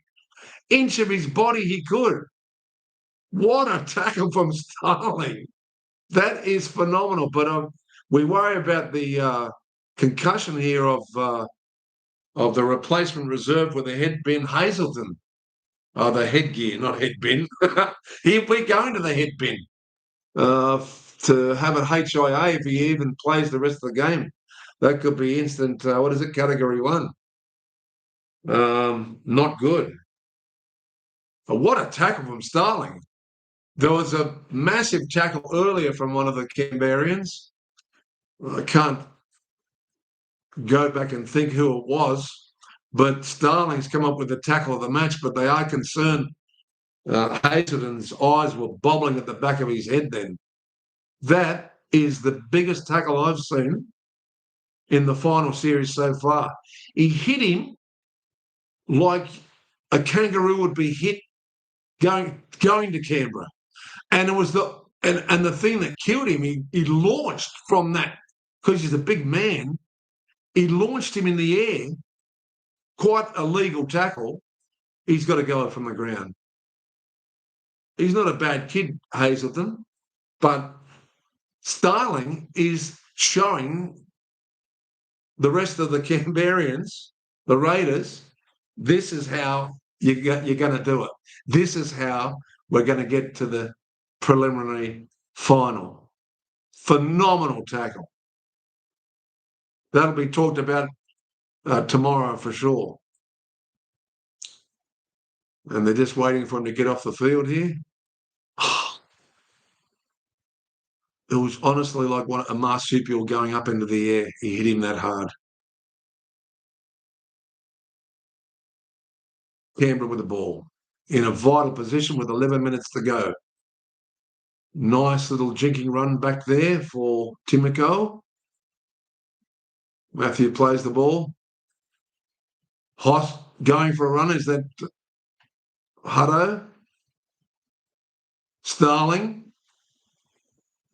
inch of his body he could. What a tackle from Starling. That is phenomenal. But we worry about the concussion here of the replacement reserve with the head bin, Hazelton. The headgear, not head bin. We're going to the head bin to have an HIA if he even plays the rest of the game. That could be instant, what is it, category 1. Not good. But what a tackle from Starling. There was a massive tackle earlier from one of the Canberrians. I can't go back and think who it was, but Starling's come up with the tackle of the match, but they are concerned. Hazelton's eyes were bobbling at the back of his head then. That is the biggest tackle I've seen in the final series so far. He hit him like a kangaroo would be hit going to Canberra. And it was the thing that killed him, he launched from that, because he's a big man, he launched him in the air, quite a legal tackle. He's got to go from the ground. He's not a bad kid, Hazelton, but Starling is showing the rest of the Canberrians, the Raiders, this is how you're going to do it. This is how we're going to get to the preliminary final. Phenomenal tackle. That'll be talked about tomorrow for sure. And they're just waiting for him to get off the field here. It was honestly like a marsupial going up into the air. He hit him that hard. Canberra with the ball in a vital position with 11 minutes to go. Nice little jinking run back there for Timoko. Matthew plays the ball. Hoss going for a run. Is that Hutto? Starling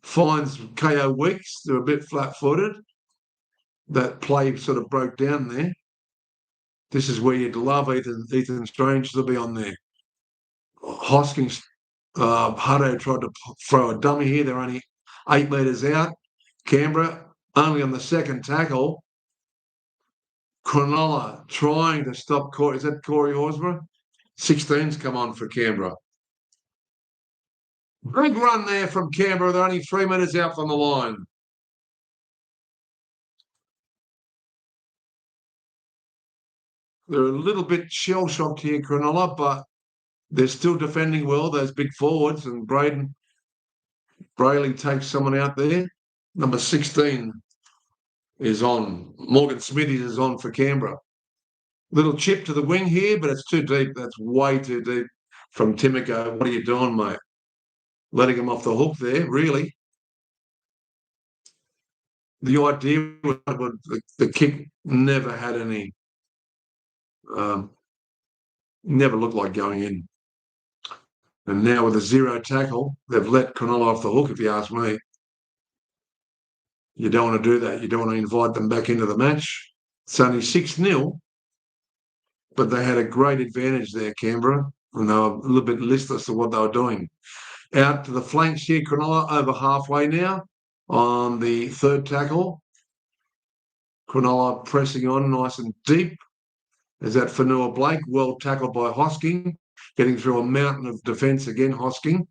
finds KO Weeks. They're a bit flat-footed. That play sort of broke down there. This is where you'd love Ethan Strange to be on there. Hoskins, Hutto tried to throw a dummy here. They're only 8 metres out. Canberra only on the second tackle. Cronulla trying to stop Corey. Is that Corey Horsburgh? 16's come on for Canberra. Big run there from Canberra. They're only 3 metres out from the line. They're a little bit shell-shocked here, Cronulla, but they're still defending well, those big forwards, and Brayley takes someone out there. Number 16 is on. Morgan Smithies is on for Canberra. Little chip to the wing here, but it's too deep. That's way too deep from Timoko. What are you doing, mate? Letting him off the hook there, really. The idea was the kick never had any, never looked like going in. And now with a 0 tackle, they've let Cronulla off the hook, if you ask me. You don't want to do that. You don't want to invite them back into the match. It's only 6-0, but they had a great advantage there, Canberra, and they were a little bit listless of what they were doing. Out to the flanks here, Cronulla over halfway now on the third tackle. Cronulla pressing on nice and deep. There's that Fanua Blake, well tackled by Hosking, getting through a mountain of defence again, Hosking.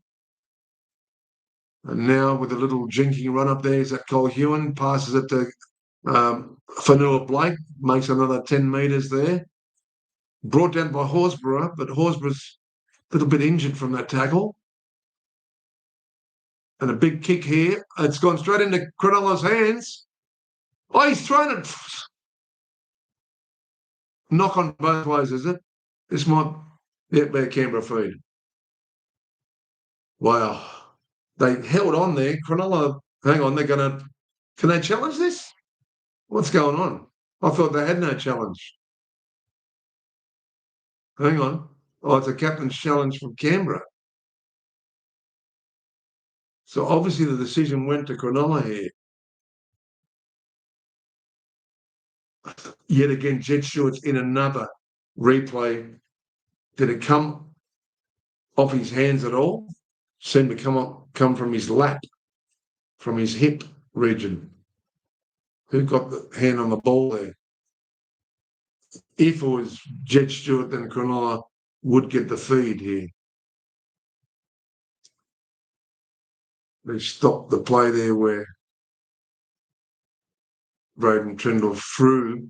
And now with a little jinking run up there is that Cole Hewen, passes it to Fanua Blake, makes another 10 metres there. Brought down by Horsburgh, but Horsburgh's a little bit injured from that tackle. And a big kick here. It's gone straight into Cronulla's hands. Oh, he's thrown it. Knock on both ways, is it? This might be a Canberra feed. Wow. They held on there. Cronulla, hang on, they're going to... Can they challenge this? What's going on? I thought they had no challenge. Hang on. Oh, it's a captain's challenge from Canberra. So obviously the decision went to Cronulla here. Yet again, Jet Stewart's in another replay. Did it come off his hands at all? Seemed to come from his lap, from his hip region. Who got the hand on the ball there? If it was Jet Stewart, then Cronulla would get the feed here. They stopped the play there where Braden Trindle threw,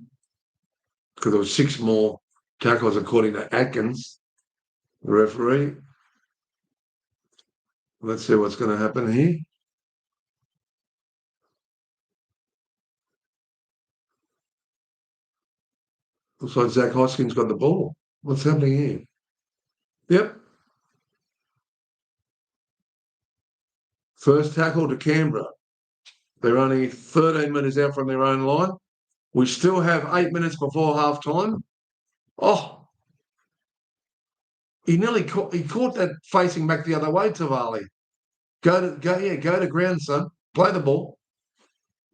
because there were 6 more tackles according to Atkins, the referee. Let's see what's going to happen here. Looks like Zach Hoskins got the ball. What's happening here? Yep. First tackle to Canberra. They're only 13 metres out from their own line. We still have 8 minutes before half time. Oh, he caught that facing back the other way, Tavali. Go to ground, son. Play the ball.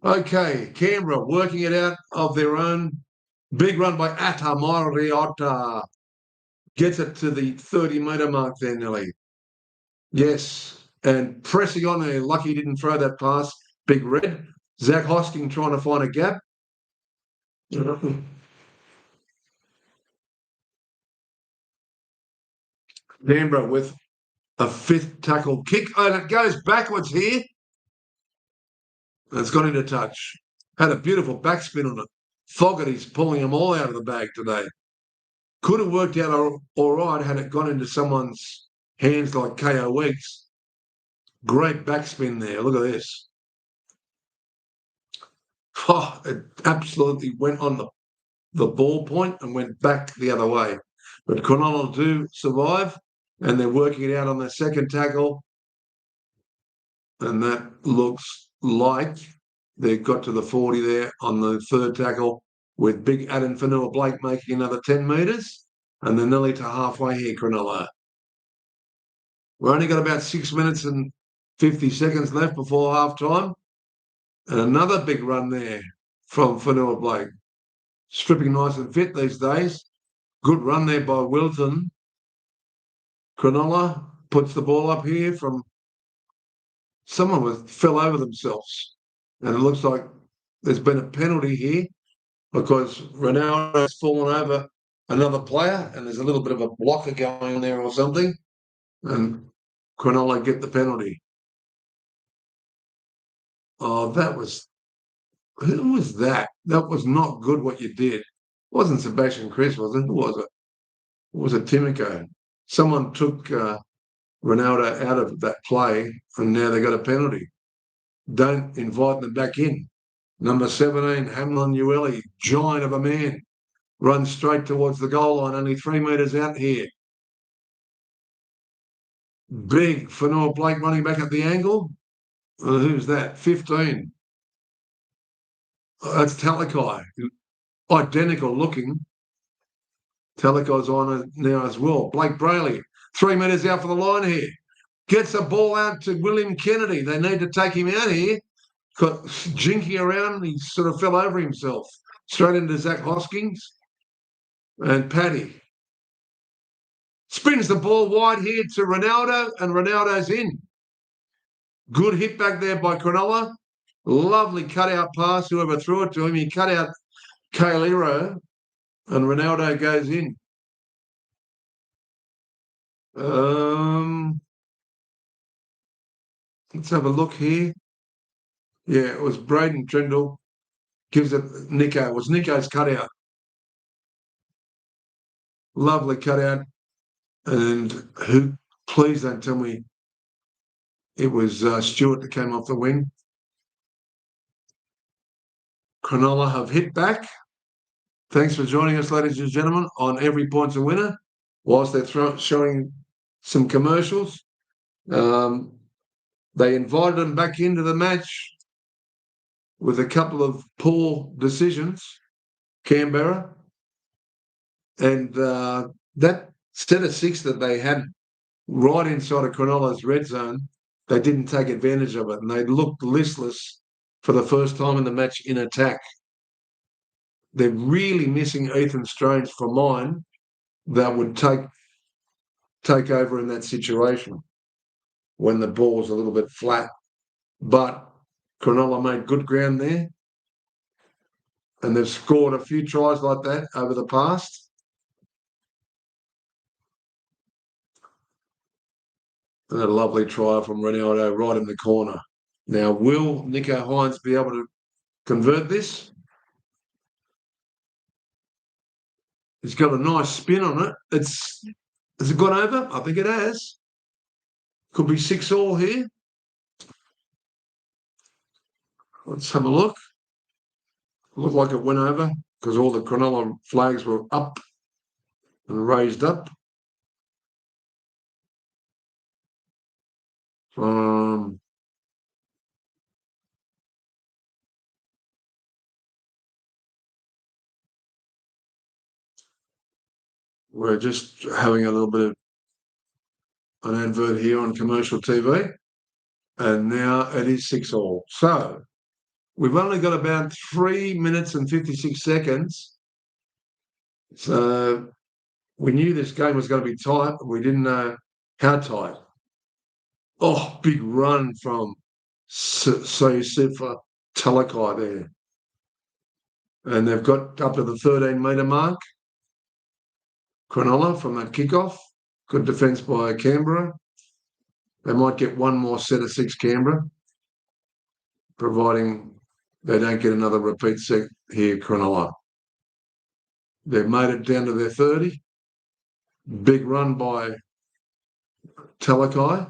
Okay, Canberra working it out of their own. Big run by Atta Mariota. Gets it to the 30-metre mark there, Nelly. Yes, and pressing on there. Lucky he didn't throw that pass. Big Red. Zach Hosking trying to find a gap. Canberra with a 5th tackle kick. Oh, and it goes backwards here. It's got into touch. Had a beautiful backspin on it. Fogarty's pulling them all out of the bag today. Could have worked out all right had it gone into someone's hands like KO Weeks. Great backspin there. Look at this. Oh, it absolutely went on the ball point and went back the other way. But Cronulla do survive, and they're working it out on their second tackle. And that looks like they've got to the 40 there on the third tackle, with big Adam Fanua-Blake making another 10 metres, and they're nearly to halfway here, Cronulla. We've only got about 6 minutes and 50 seconds left before half time. And another big run there from Fanua-Blake. Stripping nice and fit these days. Good run there by Wilton. Cronulla puts the ball up here from someone fell over themselves. And it looks like there's been a penalty here because Ronaldo's fallen over another player and there's a little bit of a blocker going on there or something. And Cronulla get the penalty. Oh, who was that? That was not good what you did. It wasn't Sebastian Chris, was it? Who was it? Was it Timoko? Someone took Ronaldo out of that play and now they got a penalty. Don't invite them back in. Number 17, Hamlin Ueli, giant of a man, runs straight towards the goal line, only 3 metres out here. Big Fanua-Blake running back at the angle. Who's that? 15. That's Talakai. Identical looking. Talakai's on it now as well. Blake Brayley, 3 metres out for the line here. Gets the ball out to William Kennedy. They need to take him out here. Got jinky around. He sort of fell over himself. Straight into Zach Hoskins and Paddy. Spins the ball wide here to Ronaldo, and Ronaldo's in. Good hit back there by Cronulla. Lovely cut-out pass. Whoever threw it to him, he cut out Kailero, and Ronaldo goes in. Let's have a look here. Yeah, it was Braden Trindle. Gives it Nico. It was Nico's cutout. Lovely cutout. And who? Please don't tell me it was Stewart that came off the wing. Cronulla have hit back. Thanks for joining us, ladies and gentlemen, on Every Point's a Winner. Whilst they're showing some commercials, they invited them back into the match with a couple of poor decisions, Canberra. And that set of 6 that they had right inside of Cronulla's red zone they didn't take advantage of it, and they looked listless for the first time in the match in attack. They're really missing Ethan Strange for mine that would take over in that situation when the ball's a little bit flat. But Cronulla made good ground there, and they've scored a few tries like that over the past. And a lovely try from Ronaldo right in the corner. Now, will Nicho Hynes be able to convert this? He's got a nice spin on it. Has it gone over? I think it has. Could be 6-all here. Let's have a look. Looked like it went over because all the Cronulla flags were up and raised up. We're just having a little bit of an advert here on commercial TV, and now it is 6-all. So we've only got about 3 minutes and 56 seconds. So we knew this game was going to be tight, but we didn't know how tight. Oh, big run from Sifa Talakai there. And they've got up to the 13-metre mark. Cronulla from that kickoff. Good defence by Canberra. They might get one more set of 6, Canberra, providing they don't get another repeat set here, Cronulla. They've made it down to their 30. Big run by Talakai.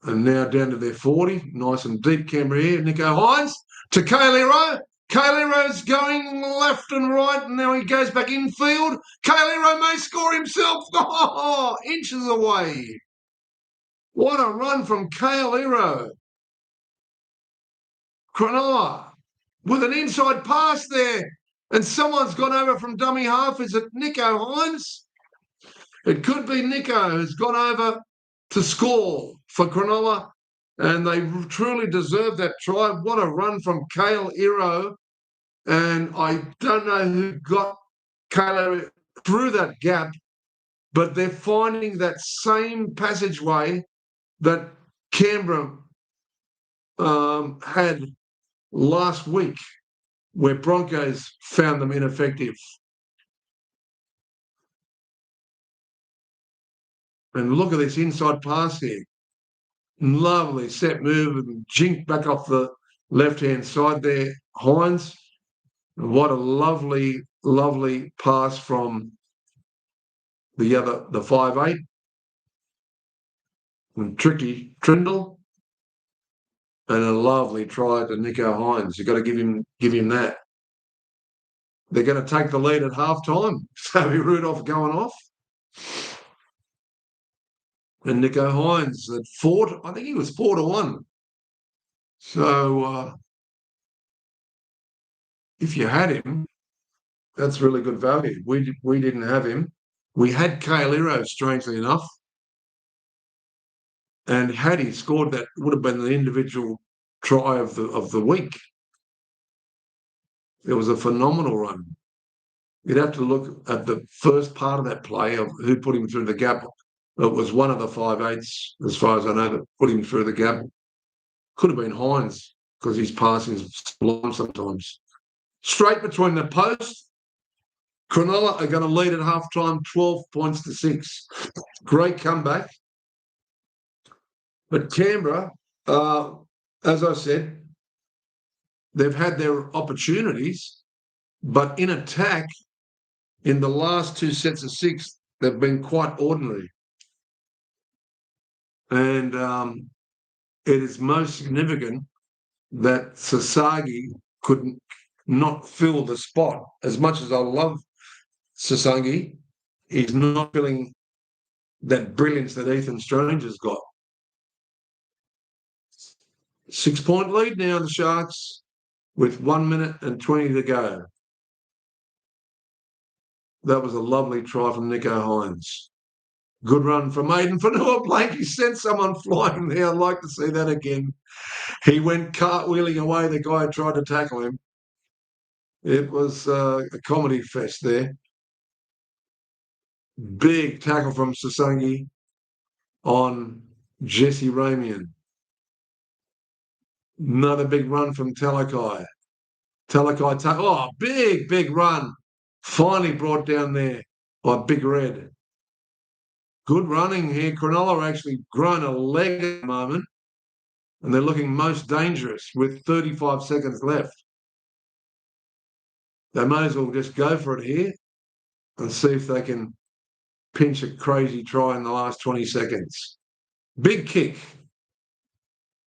And now down to their 40. Nice and deep Canberra here. Nicho Hynes to Kailero. Kailero's going left and right, and now he goes back infield. Kailero may score himself. Oh, inches away. What a run from Kailero. Cronulla with an inside pass there, and someone's gone over from dummy half. Is it Nicho Hynes? It could be Nicho who's gone over to score for Cronulla, and they truly deserve that try. What a run from Kailero. And I don't know who got Kailero through that gap, but they're finding that same passageway that Canberra had last week, where Broncos found them ineffective. And look at this inside pass here. Lovely set move and jink back off the left-hand side there, Hynes. What a lovely, lovely pass from the 5'8". And tricky Trindle. And a lovely try to Nicho Hynes. You've got to give him that. They're going to take the lead at halftime. Sammy Rudolph going off. And Nicho Hynes at 4. I think he was 4-1. So if you had him, that's really good value. We didn't have him. We had Kailero, strangely enough. And had he scored that, it would have been the individual try of the week. It was a phenomenal run. You'd have to look at the first part of that play of who put him through the gap. It was one of the 5'8s, as far as I know, that put him through the gap. Could have been Hynes, because his passing is long sometimes. Straight between the post. Cronulla are going to lead at halftime 12 points to 6. Great comeback. But Canberra, as I said, they've had their opportunities, but in attack, in the last 2 sets of 6, they've been quite ordinary. And it is most significant that Sasagi could not fill the spot. As much as I love Sasagi, he's not filling that brilliance that Ethan Strange has got. 6-point lead now, the Sharks, with 1 minute and 20 to go. That was a lovely try from Nicho Hynes. Good run from Aiden Fanua Blanky sent someone flying there. I'd like to see that again. He went cartwheeling away, the guy who tried to tackle him. It was a comedy fest there. Big tackle from Sasangi on Jesse Ramian. Another big run from Talakai. Oh, big run. Finally brought down there by Big Red. Good running here. Cronulla actually grown a leg at the moment, and they're looking most dangerous with 35 seconds left. They may as well just go for it here and see if they can pinch a crazy try in the last 20 seconds. Big kick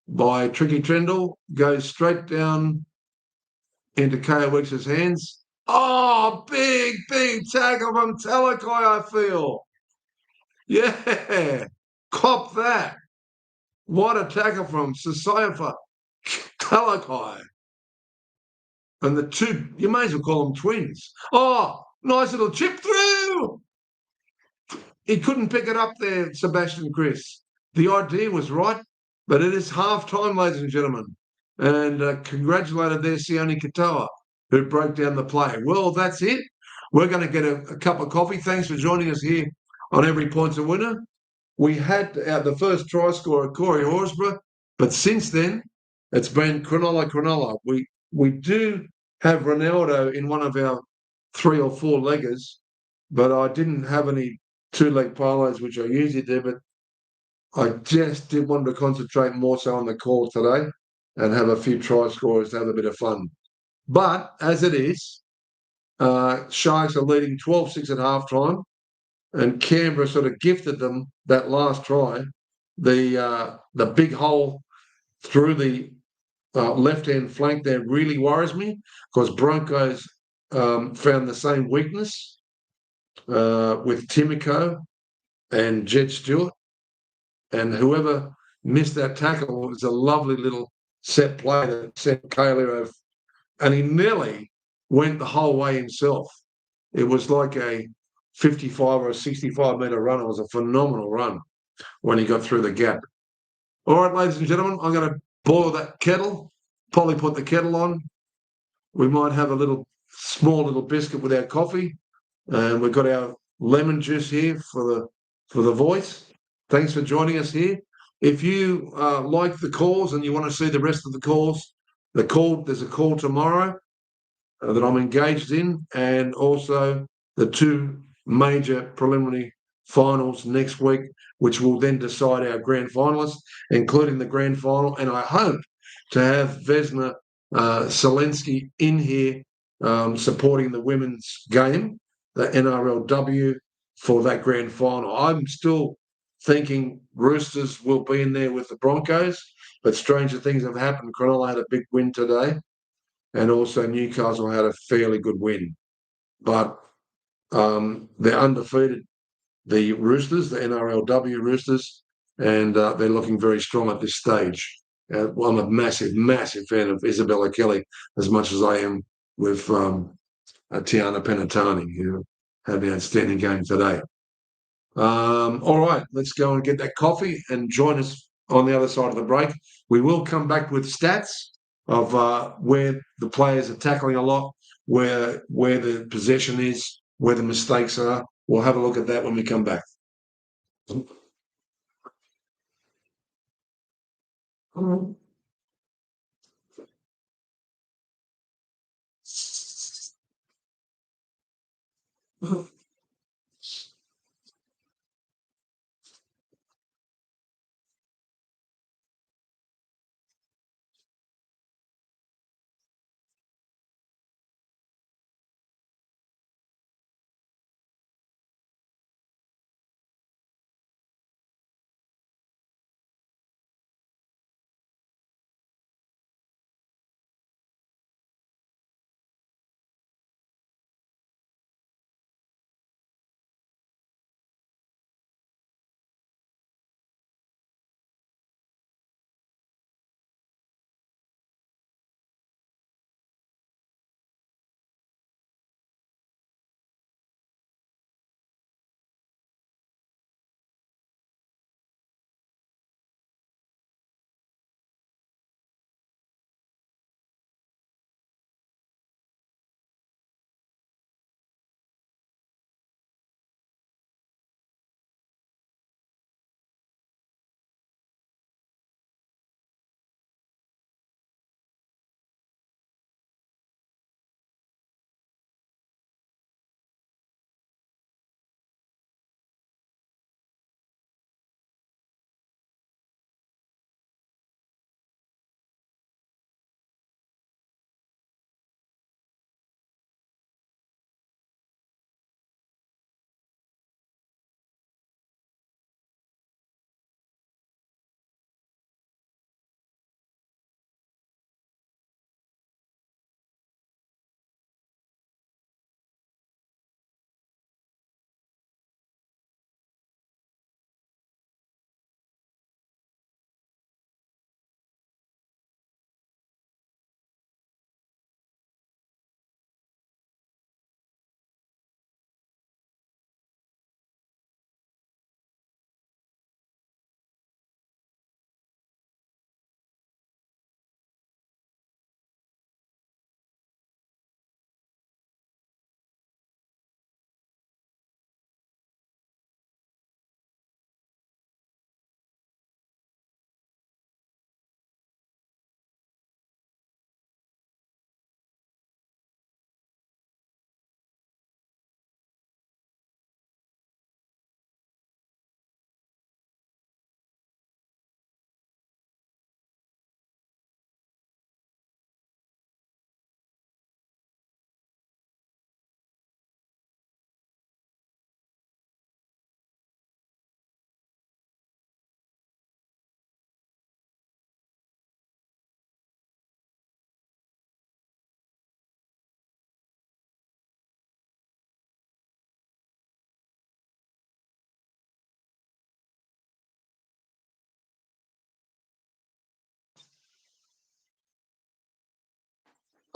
by Tricky Trendle, goes straight down into Ko Weeks' hands. Oh, big tackle from Talakai, I feel. Yeah, cop that. What a tackle from Sasayafa Talakai. And the two, you may as well call them twins. Oh, nice little chip through. He couldn't pick it up there, Sebastian Chris. The idea was right, but it is half time, ladies and gentlemen. And congratulated there, Sione Katoa, who broke down the play. Well, that's it. We're going to get a cup of coffee. Thanks for joining us here on Every Point's a Winner. We had the first try scorer, Corey Horsburgh, but since then, it's been Cronulla. We do have Ronaldo in one of our 3 or 4 leggers, but I didn't have any 2-leg parlays, which I usually do, but I just did want to concentrate more so on the call today and have a few try scorers to have a bit of fun. But as it is, Sharks are leading 12-6 at halftime, and Canberra sort of gifted them that last try, the big hole through the left-hand flank there really worries me because Broncos found the same weakness with Timoko and Jed Stewart. And whoever missed that tackle was a lovely little set play that sent Kaylee over. And he nearly went the whole way himself. It was like a 55 or a 65-metre run. It was a phenomenal run when he got through the gap. All right, ladies and gentlemen, I'm going to boil that kettle. Polly put the kettle on. We might have a small little biscuit with our coffee. And we've got our lemon juice here for the voice. Thanks for joining us here. If you like the calls and you want to see the rest of the calls, there's a call tomorrow that I'm engaged in, and also the 2 major preliminary finals next week, which will then decide our grand finalists, including the grand final. And I hope to have Vesna Selensky in here supporting the women's game, the NRLW, for that grand final. I'm still thinking Roosters will be in there with the Broncos, but stranger things have happened. Cronulla had a big win today, and also Newcastle had a fairly good win. But they're undefeated, the Roosters, the NRLW Roosters, and they're looking very strong at this stage. I'm a massive fan of Isabella Kelly, as much as I am with Tiana Penatani, who had an outstanding game today. All right, let's go and get that coffee and join us on the other side of the break. We will come back with stats of where the players are tackling a lot, where the possession is, where the mistakes are. We'll have a look at that when we come back.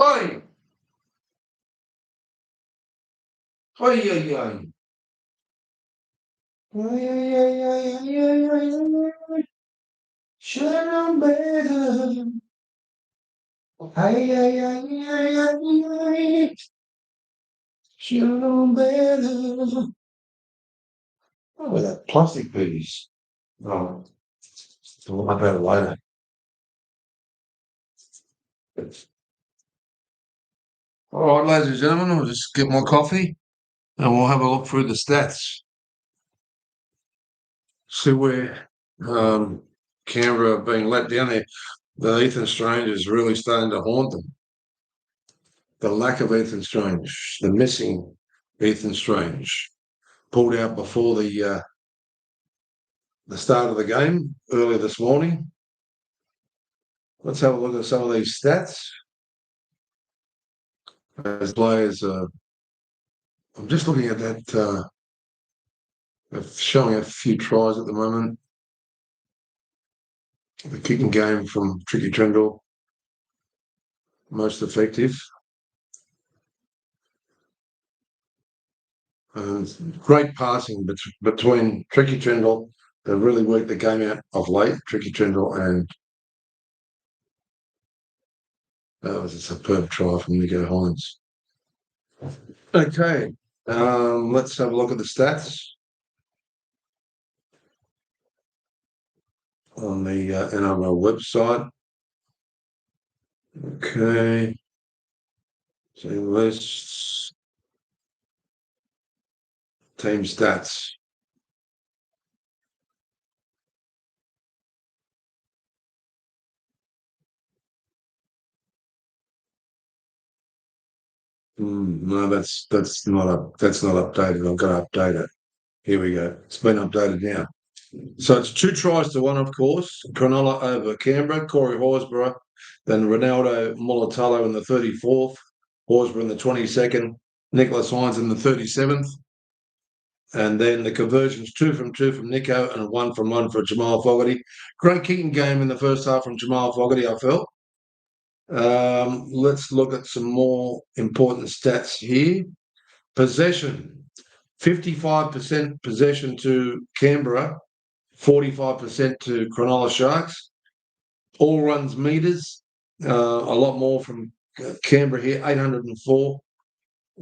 Oi! Oi, oi, oi. Oi, oi, oi, oi, oi, oi, oi, oi. Should've known better. Ay, ay, ay, ay, ay, ay. Should've known better. Oh, with that plastic piece. Oh, I'll have that later. All right, ladies and gentlemen, I'll just get my coffee and we'll have a look through the stats. See where Canberra are being let down there. The Ethan Strange is really starting to haunt them. The lack of Ethan Strange, the missing Ethan Strange, pulled out before the start of the game earlier this morning. Let's have a look at some of these stats. As players, I'm just looking at that. Showing a few tries at the moment. The kicking game from Tricky Trindle, most effective. Great passing between Tricky Trindle. They really worked the game out of late, Tricky Trindle, and that was a superb try from Nico Hines. Okay, let's have a look at the stats on the NRL website. Okay, team lists, team stats. No, that's not updated. I've got to update it. Here we go. It's been updated now. So it's 2-1, of course. Cronulla over Canberra, Corey Horsburgh, then Ronaldo Mulatalo in the 34th, Horsburgh in the 22nd, Nicholas Hines in the 37th, and then the conversions 2 from 2 from Nico and 1 from 1 for Jamal Fogarty. Great kicking game in the first half from Jamal Fogarty, I felt. Let's look at some more important stats here. Possession, 55% possession to Canberra, 45% to Cronulla Sharks. All runs meters, a lot more from Canberra here, 804.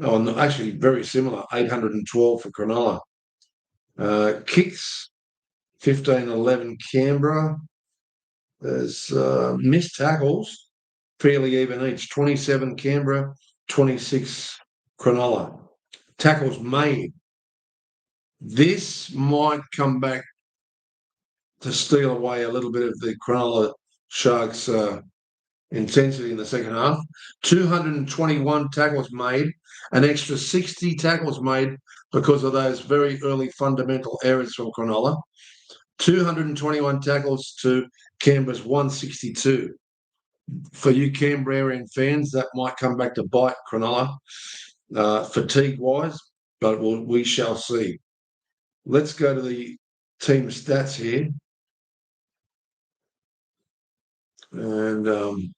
Oh, no, actually, very similar, 812 for Cronulla. Kicks, 15-11 Canberra. There's missed tackles, fairly even each, 27 Canberra, 26 Cronulla. Tackles made. This might come back to steal away a little bit of the Cronulla Sharks' intensity in the second half. 221 tackles made, an extra 60 tackles made because of those very early fundamental errors from Cronulla. 221 tackles to Canberra's 162. For you Canberrarian fans, that might come back to bite Cronulla fatigue-wise, but we shall see. Let's go to the team stats here. And the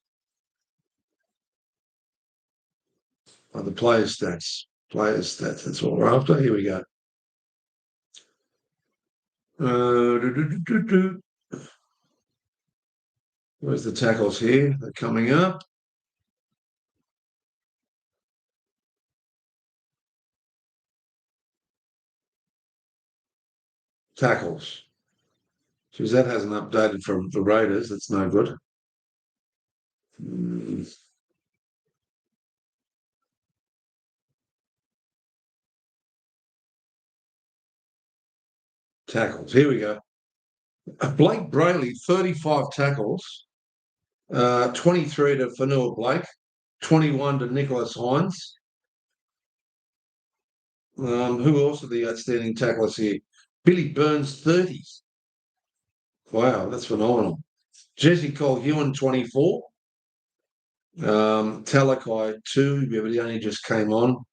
players' stats. Players' stats, that's what we're after. Here we go. Where's the tackles here? They're coming up. Tackles. Because that hasn't updated from the Raiders. That's no good. Tackles. Here we go. Blake Brayley, 35 tackles, 23 to Fanua Blake, 21 to Nicholas Hines. Who else are the outstanding tacklers here? Billy Burns, 30. Wow, that's phenomenal. Jesse Cole-Hewan, 24. Talakai, 2, but he only just came on.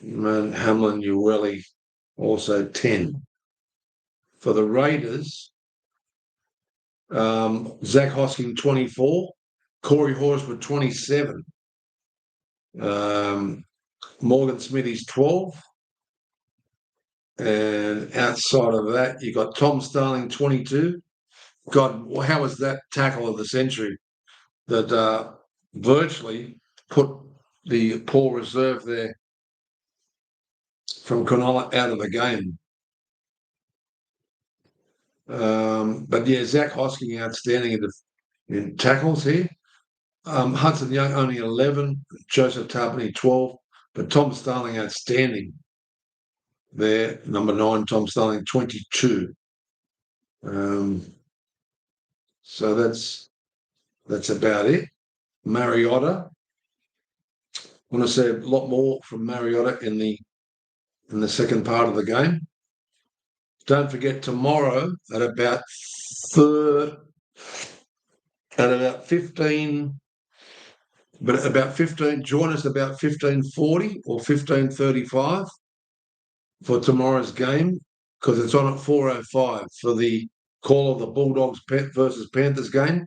Hamlin Uwelli, also 10. For the Raiders, Zach Hosking, 24. Corey Horsburgh, 27. Morgan Smithy's 12. And outside of that, you got Tom Starling, 22. God, how was that tackle of the century that virtually put the poor reserve there from Cronulla out of the game? But yeah, Zach Hosking outstanding in tackles here. Hudson Young only 11, Joseph Tarpany 12, but Tom Starling outstanding there. Number 9, Tom Starling 22. So that's about it. Mariota. I want to say a lot more from Mariota in the second part of the game. Don't forget tomorrow at about 15. But about 15, join us about 15:40 or 15:35 for tomorrow's game, because it's on at 4:05 for the call of the Bulldogs versus Panthers game.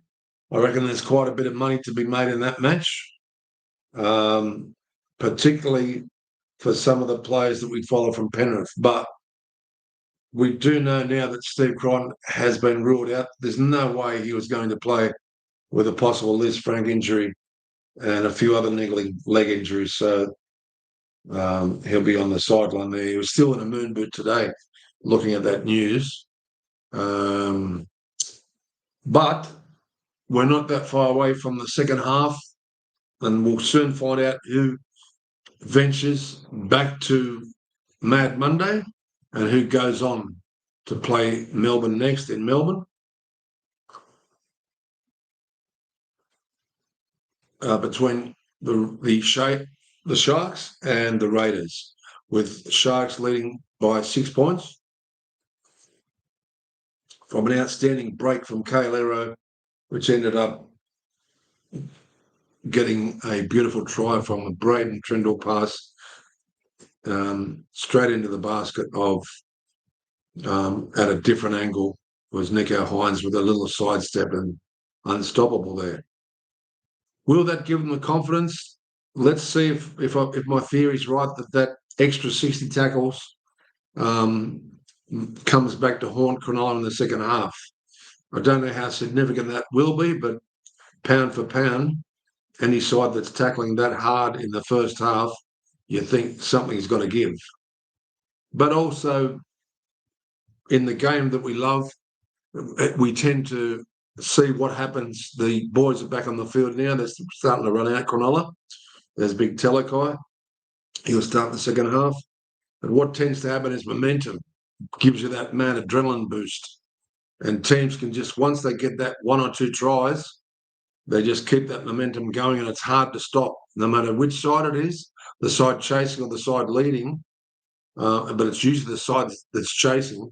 I reckon there's quite a bit of money to be made in that match, particularly for some of the players that we follow from Penrith. But we do know now that Steve Crichton has been ruled out. There's no way he was going to play with a possible Liz Frank injury and a few other niggling leg injuries. So he'll be on the sideline there. He was still in a moon boot today, looking at that news. But we're not that far away from the second half, and we'll soon find out who ventures back to Mad Monday and who goes on to play Melbourne next in Melbourne. Between the Sharks and the Raiders, with Sharks leading by 6 points from an outstanding break from Kailero, which ended up getting a beautiful try from a Braden Trindle pass straight into the basket of, at a different angle, was Nico Hines with a little sidestep and unstoppable there. Will that give them the confidence? Let's see if my theory is right, that extra 60 tackles comes back to haunt Cronulla in the second half. I don't know how significant that will be, but pound for pound, any side that's tackling that hard in the first half, you think something's got to give. But also, in the game that we love, we tend to see what happens. The boys are back on the field now. They're starting to run out Cronulla. There's big Talakai. He'll start the second half. But what tends to happen is momentum gives you that mad adrenaline boost. And teams can just, once they get that 1 or 2 tries, they just keep that momentum going, and it's hard to stop, no matter which side it is, the side chasing or the side leading. But it's usually the side that's chasing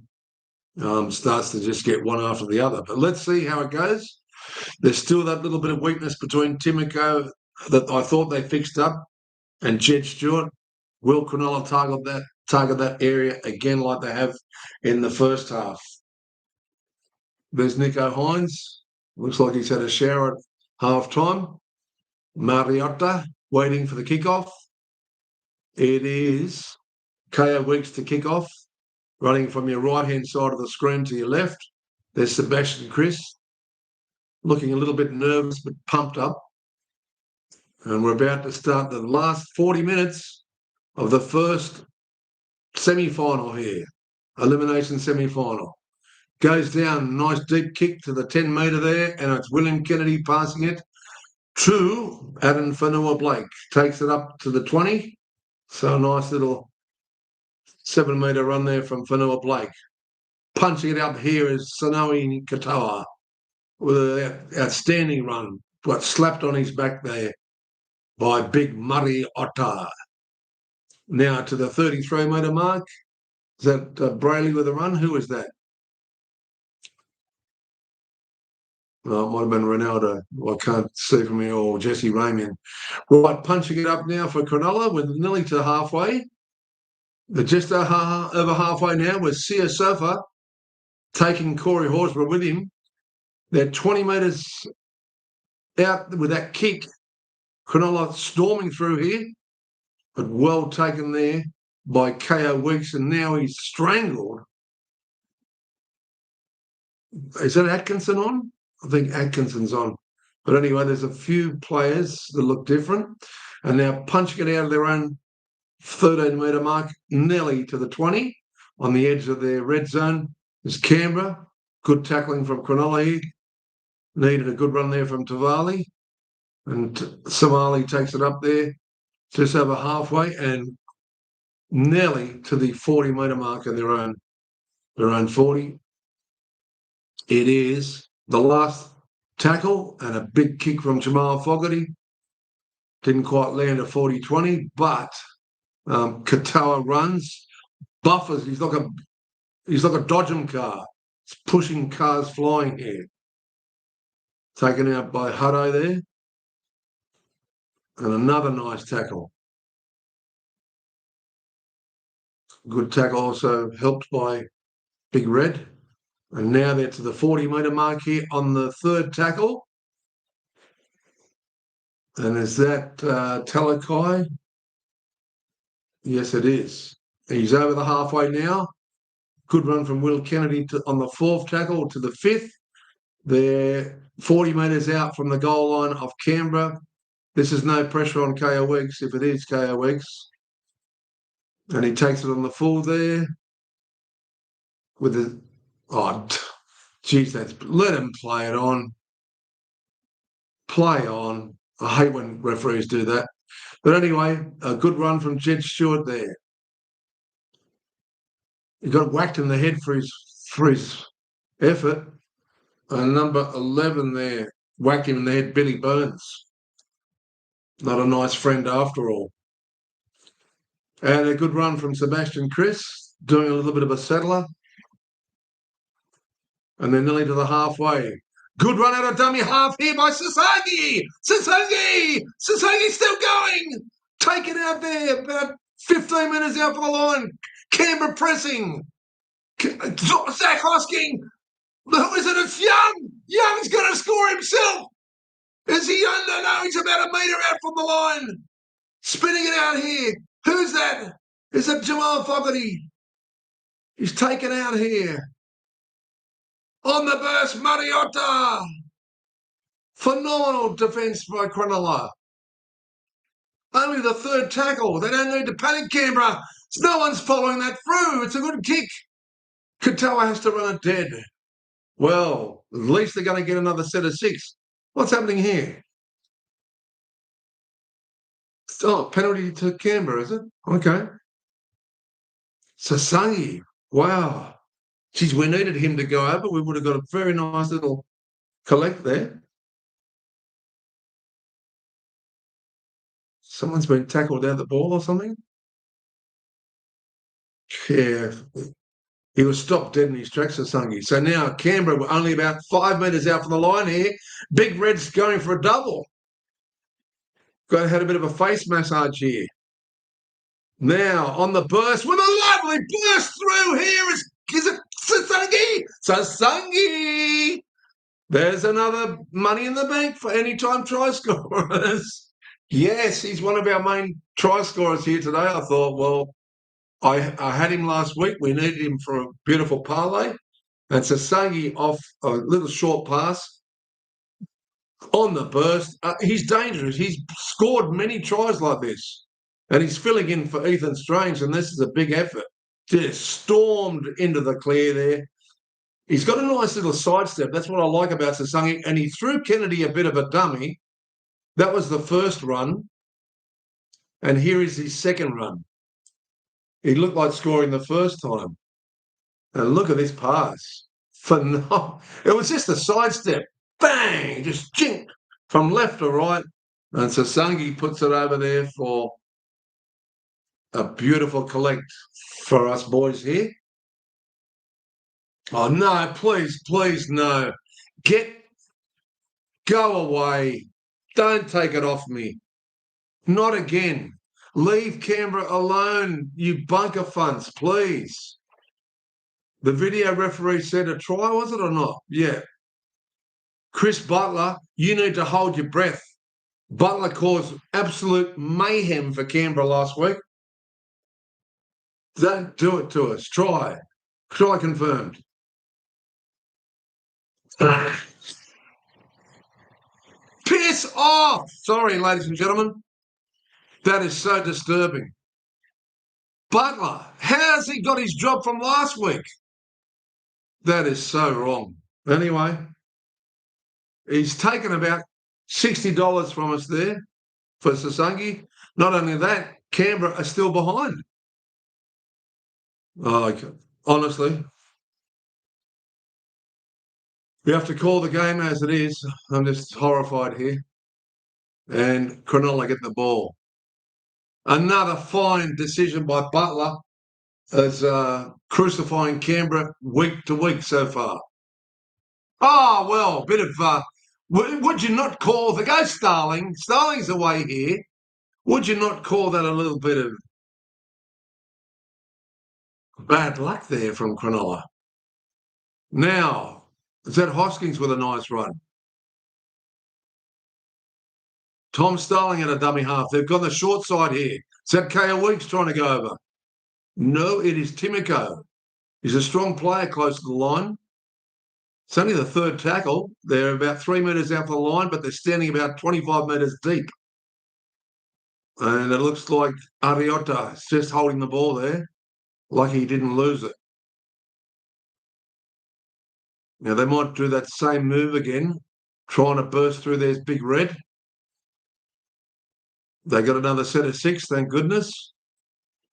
starts to just get one after the other. But let's see how it goes. There's still that little bit of weakness between Timoko that I thought they fixed up and Jed Stewart. Will Cronulla target that area again like they have in the first half? There's Nico Hines. Looks like he's had a shower at half-time. Mariota waiting for the kickoff. It is KO Weeks to kick off. Running from your right-hand side of the screen to your left, there's Sebastian Chris, looking a little bit nervous but pumped up. And we're about to start the last 40 minutes of the first semi-final here, elimination semi-final. Goes down, nice deep kick to the 10-metre there, and it's William Kennedy passing it to Adam Fanua-Blake. Takes it up to the 20. So a nice little 7-metre run there from Fanua-Blake. Punching it up here is Sanoe Katoa with an outstanding run. Got slapped on his back there by big Murray Otta. Now to the 33-metre mark. Is that Brayley with a run? Who is that? Oh, it might have been Ronaldo. I can't see from here, or Jesse Ramian. Right, punching it up now for Cronulla. We're nearly to halfway. They're just over halfway now with Sia Sofa taking Corey Horsburgh with him. They're 20 metres out with that kick. Cronulla storming through here, but well taken there by KO Weeks, and now he's strangled. Is that Atkinson on? I think Atkinson's on. But anyway, there's a few players that look different, and now punching it out of their own 13-metre mark, nearly to the 20, on the edge of their red zone, is Canberra. Good tackling from Cronulla here. Needed a good run there from Tavali. And Somali takes it up there, just over halfway, and nearly to the 40-metre mark in their own 40. It is the last tackle and a big kick from Jamal Fogarty. Didn't quite land a 40-20, but Katoa runs, buffers. He's like a Dodgem car. It's pushing cars flying here. Taken out by Hutto there. And another nice tackle. Good tackle also helped by Big Red. And now they're to the 40-metre mark here on the third tackle. And is that Talakai? Yes, it is. He's over the halfway now. Good run from Will Kennedy on the fourth tackle to the fifth. They're 40 metres out from the goal line of Canberra. This is no pressure on KO Weeks if it is KO Weeks. And he takes it on the full there with the... Oh, geez, let him play it on. Play on. I hate when referees do that. But anyway, a good run from Jed Stewart there. He got whacked in the head for his effort. And number 11 there, whacked him in the head, Billy Burns. Not a nice friend after all. And a good run from Sebastian Chris, doing a little bit of a settler. And then nearly to the halfway. Good run out of dummy half here by Sasagi. Sasagi's still going. Taken out there, about 15 metres out for the line. Canberra pressing. Zach Hosking. Who is it? It's Young. Young's going to score himself. Is he under? No, he's about a metre out from the line. Spinning it out here. Who's that? Is it Jamal Fogarty? He's taken out here. On the burst, Mariota. Phenomenal defence by Cronulla. Only the third tackle. They don't need to panic, Canberra. No one's following that through. It's a good kick. Katoa has to run it dead. Well, at least they're going to get another set of 6. What's happening here? Oh, penalty to Canberra, is it? Okay. Sasangi. Wow. Geez, we needed him to go over. We would have got a very nice little collect there. Someone's been tackled out the ball or something. Yeah. He was stopped dead in his tracks, Sasangi. So now Canberra were only about 5 metres out from the line here. Big Red's going for a double. Had a bit of a face massage here. Now on the burst with a lovely burst through here is it Sasangi? Sasangi! There's another money in the bank for anytime try scorers. Yes, he's one of our main try scorers here today. I thought, well, I had him last week. We needed him for a beautiful parlay. And Sasangi off a little short pass on the burst. He's dangerous. He's scored many tries like this. And he's filling in for Ethan Strange, and this is a big effort. Just stormed into the clear there. He's got a nice little sidestep. That's what I like about Sasangi. And he threw Kennedy a bit of a dummy. That was the first run. And here is his second run. He looked like scoring the first time. And look at this pass. Phenomenal. It was just a sidestep. Bang! Just jink from left to right. And Sasangi puts it over there for a beautiful collect for us boys here. Oh, no, please, no. Go away. Don't take it off me. Not again. Leave Canberra alone, you bunker funds, please. The video referee said a try, was it or not? Yeah. Chris Butler, you need to hold your breath. Butler caused absolute mayhem for Canberra last week. Don't do it to us. Try confirmed. Piss off! Sorry, ladies and gentlemen. That is so disturbing. Butler, how's he got his job from last week? That is so wrong. Anyway, he's taken about $60 from us there for Sasangi. Not only that, Canberra are still behind. Oh, okay. Honestly, we have to call the game as it is. I'm just horrified here. And Cronulla get the ball. Another fine decision by Butler as crucifying Canberra week to week so far. Oh, well, bit of... would you not call... The go Starling. Starling's away here. Would you not call that a little bit of bad luck there from Cronulla? Now, is that Hoskins with a nice run? Tom Starling at a dummy half. They've gone the short side here. Is that K.O. Weeks trying to go over? No, it is Timoko. He's a strong player close to the line. It's only the third tackle. They're about 3 metres out the line, but they're standing about 25 metres deep. And it looks like Ariota is just holding the ball there, like he didn't lose it. Now, they might do that same move again, trying to burst through their big red. They got another set of 6, thank goodness.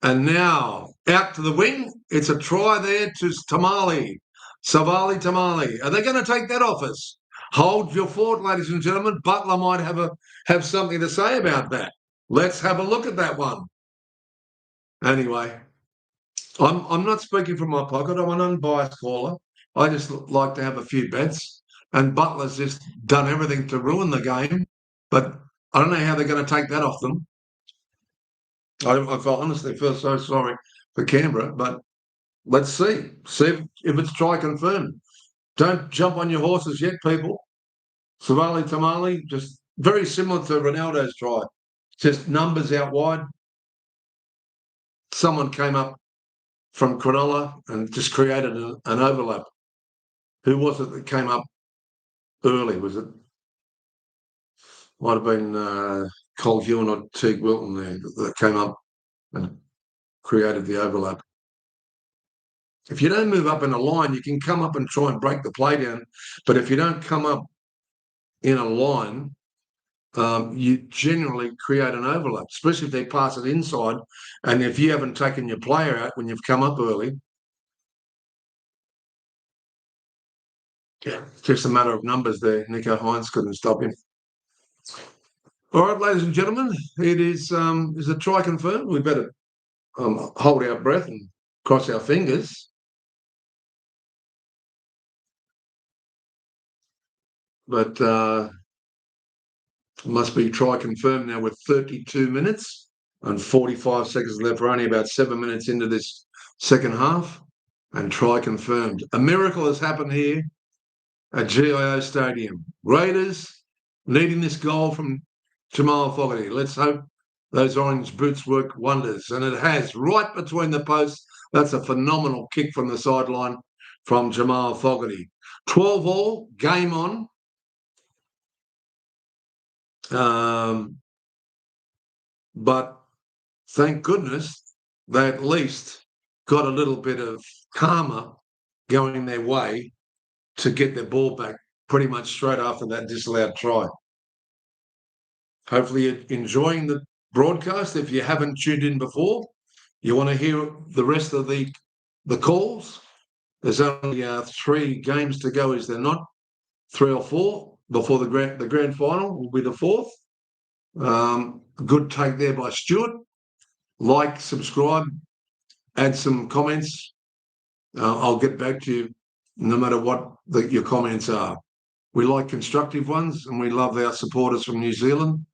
And now, out to the wing, it's a try there to Savali Tamale. Are they going to take that off us? Hold your fort, ladies and gentlemen. Butler might have something to say about that. Let's have a look at that one. Anyway, I'm not speaking from my pocket. I'm an unbiased caller. I just like to have a few bets. And Butler's just done everything to ruin the game. But I don't know how they're going to take that off them. I honestly feel so sorry for Canberra, but let's see. See if it's try confirmed. Don't jump on your horses yet, people. Savali Tamale, just very similar to Ronaldo's try. Just numbers out wide. Someone came up from Cronulla and just created an overlap. Who was it that came up early? Was it? Might have been Cole Hewan or Teague Wilton there that came up and created the overlap. If you don't move up in a line, you can come up and try and break the play down. But if you don't come up in a line, you generally create an overlap, especially if they pass it inside. And if you haven't taken your player out when you've come up early, yeah, it's just a matter of numbers there. Nico Hines couldn't stop him. All right, ladies and gentlemen, it is a try confirmed. We better hold our breath and cross our fingers. But must be try confirmed now with 32 minutes and 45 seconds left. We're only about 7 minutes into this second half, and try confirmed. A miracle has happened here at GIO Stadium. Raiders needing this goal from Jamal Fogarty. Let's hope those orange boots work wonders. And it has, right between the posts. That's a phenomenal kick from the sideline from Jamal Fogarty. 12-all, game on. But thank goodness they at least got a little bit of karma going their way to get their ball back pretty much straight after that disallowed try. Hopefully you're enjoying the broadcast. If you haven't tuned in before, you want to hear the rest of the calls. There's only 3 games to go, is there not? 3 or 4 before the grand final will be the 4th. Good take there by Stuart. Like, subscribe, add some comments. I'll get back to you no matter what your comments are. We like constructive ones, and we love our supporters from New Zealand.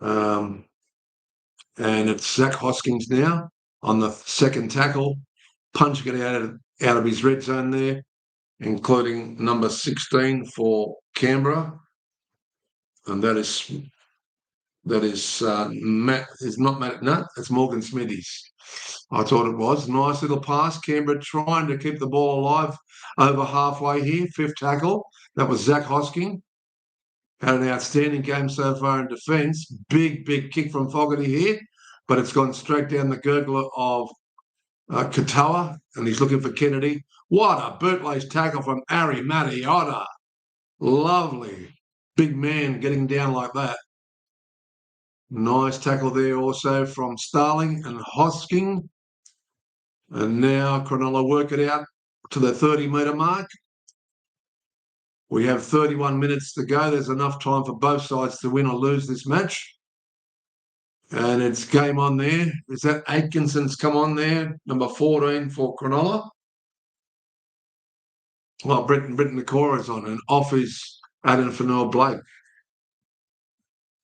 And it's Zach Hoskins now on the second tackle, punching it out of his red zone there, including number 16 for Canberra. And that is That is Matt. Is not Matt. No, it's Morgan Smithies. I thought it was. Nice little pass. Canberra trying to keep the ball alive over halfway here. Fifth tackle. That was Zach Hosking. Had an outstanding game so far in defence. Big kick from Fogarty here, but it's gone straight down the gurgler of Katoa, and he's looking for Kennedy. What a bootlace tackle from Ari Matiotta. Lovely. Big man getting down like that. Nice tackle there also from Starling and Hosking. And now Cronulla work it out to the 30-metre mark. We have 31 minutes to go. There's enough time for both sides to win or lose this match. And it's game on there. Is that Atkinson's come on there? Number 14 for Cronulla. Well, Britton Nicora's on, and off is Adam Fanua-Blake.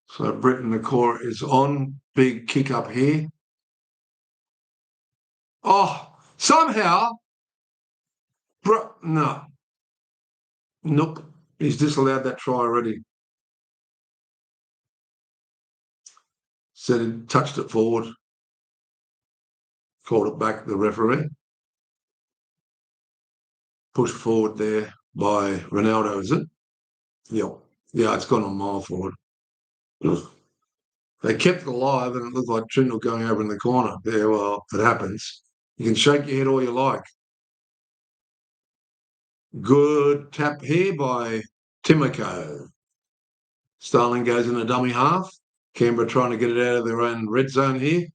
So Britton Nicora is on. Big kick up here. Oh, somehow. No. Nope. He's disallowed that try already. Said he touched it forward. Called it back, the referee. Pushed forward there by Ronaldo, is it? Yeah. Yeah, it's gone a mile forward. They kept it alive and it looked like Trindle going over in the corner. Yeah, well, it happens. You can shake your head all you like. Good tap here by Timoko. Starling goes in a dummy half. Canberra trying to get it out of their own red zone here.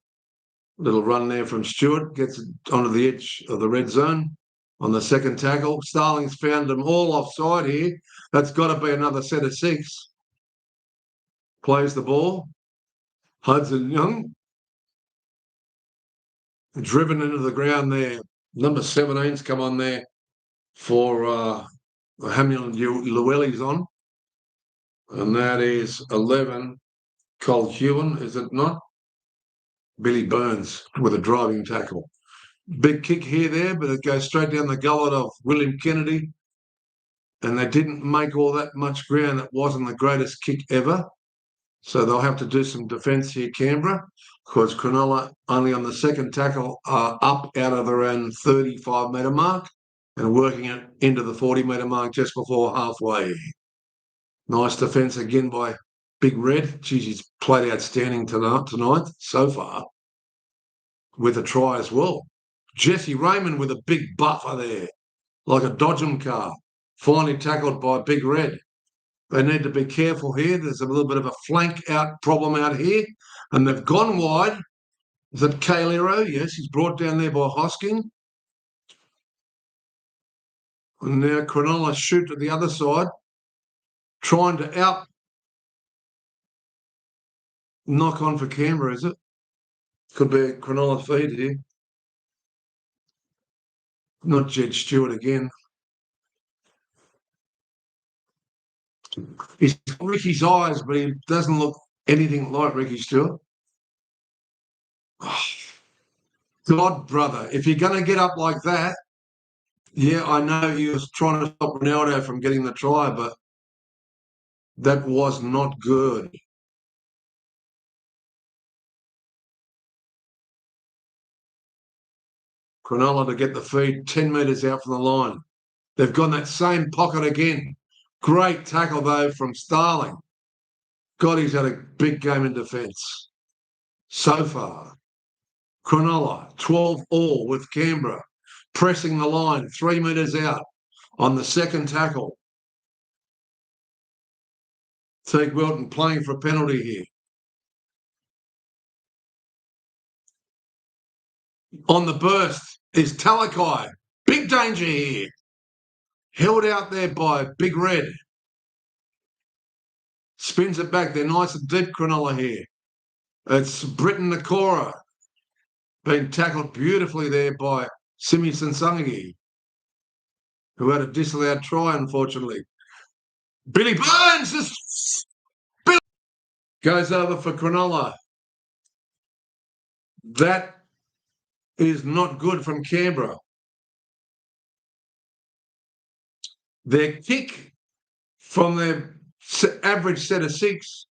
Little run there from Stewart. Gets it onto the edge of the red zone on the second tackle. Starling's found them all offside here. That's got to be another set of six. Plays the ball. Hudson Young. Driven into the ground there. Number 17's come on there for Hamilton Llewellyn's on. And that is 11. Cole Hewen, is it not? Billy Burns with a driving tackle. Big kick here there, but it goes straight down the gullet of William Kennedy. And they didn't make all that much ground. It wasn't the greatest kick ever. So they'll have to do some defence here, Canberra, because Cronulla only on the second tackle are up out of their own 35-metre mark and working it into the 40-metre mark just before halfway. Nice defence again by Big Red. Geez, he's played outstanding tonight so far with a try as well. Jesse Raymond with a big buffer there, like a Dodgem car, finally tackled by Big Red. They need to be careful here. There's a little bit of a flank out problem out here, and they've gone wide. Is it Calero? Yes, he's brought down there by Hosking. And now Cronulla shoot to the other side, trying to out knock on for Canberra, is it? Could be a Cronulla feed here. Not Jed Stewart again. He's got Ricky's eyes, but he doesn't look anything like Ricky Stewart. Oh, God, brother, if you're going to get up like that, yeah, I know he was trying to stop Ronaldo from getting the try, but that was not good. Cronulla to get the feed 10 metres out from the line. They've gone that same pocket again. Great tackle, though, from Starling. God, he's had a big game in defence so far. Cronulla, 12-all with Canberra, pressing the line 3 metres out on the second tackle. Teague Wilton playing for a penalty here. On the burst is Talakai. Big danger here. Held out there by Big Red. Spins it back. They're nice and deep, Cronulla here. It's Britton Nicora. Been tackled beautifully there by Simi Sansangi, who had a disallowed try, unfortunately. Billy Burns goes over for Cronulla. That is not good from Canberra. Their kick from their average set of six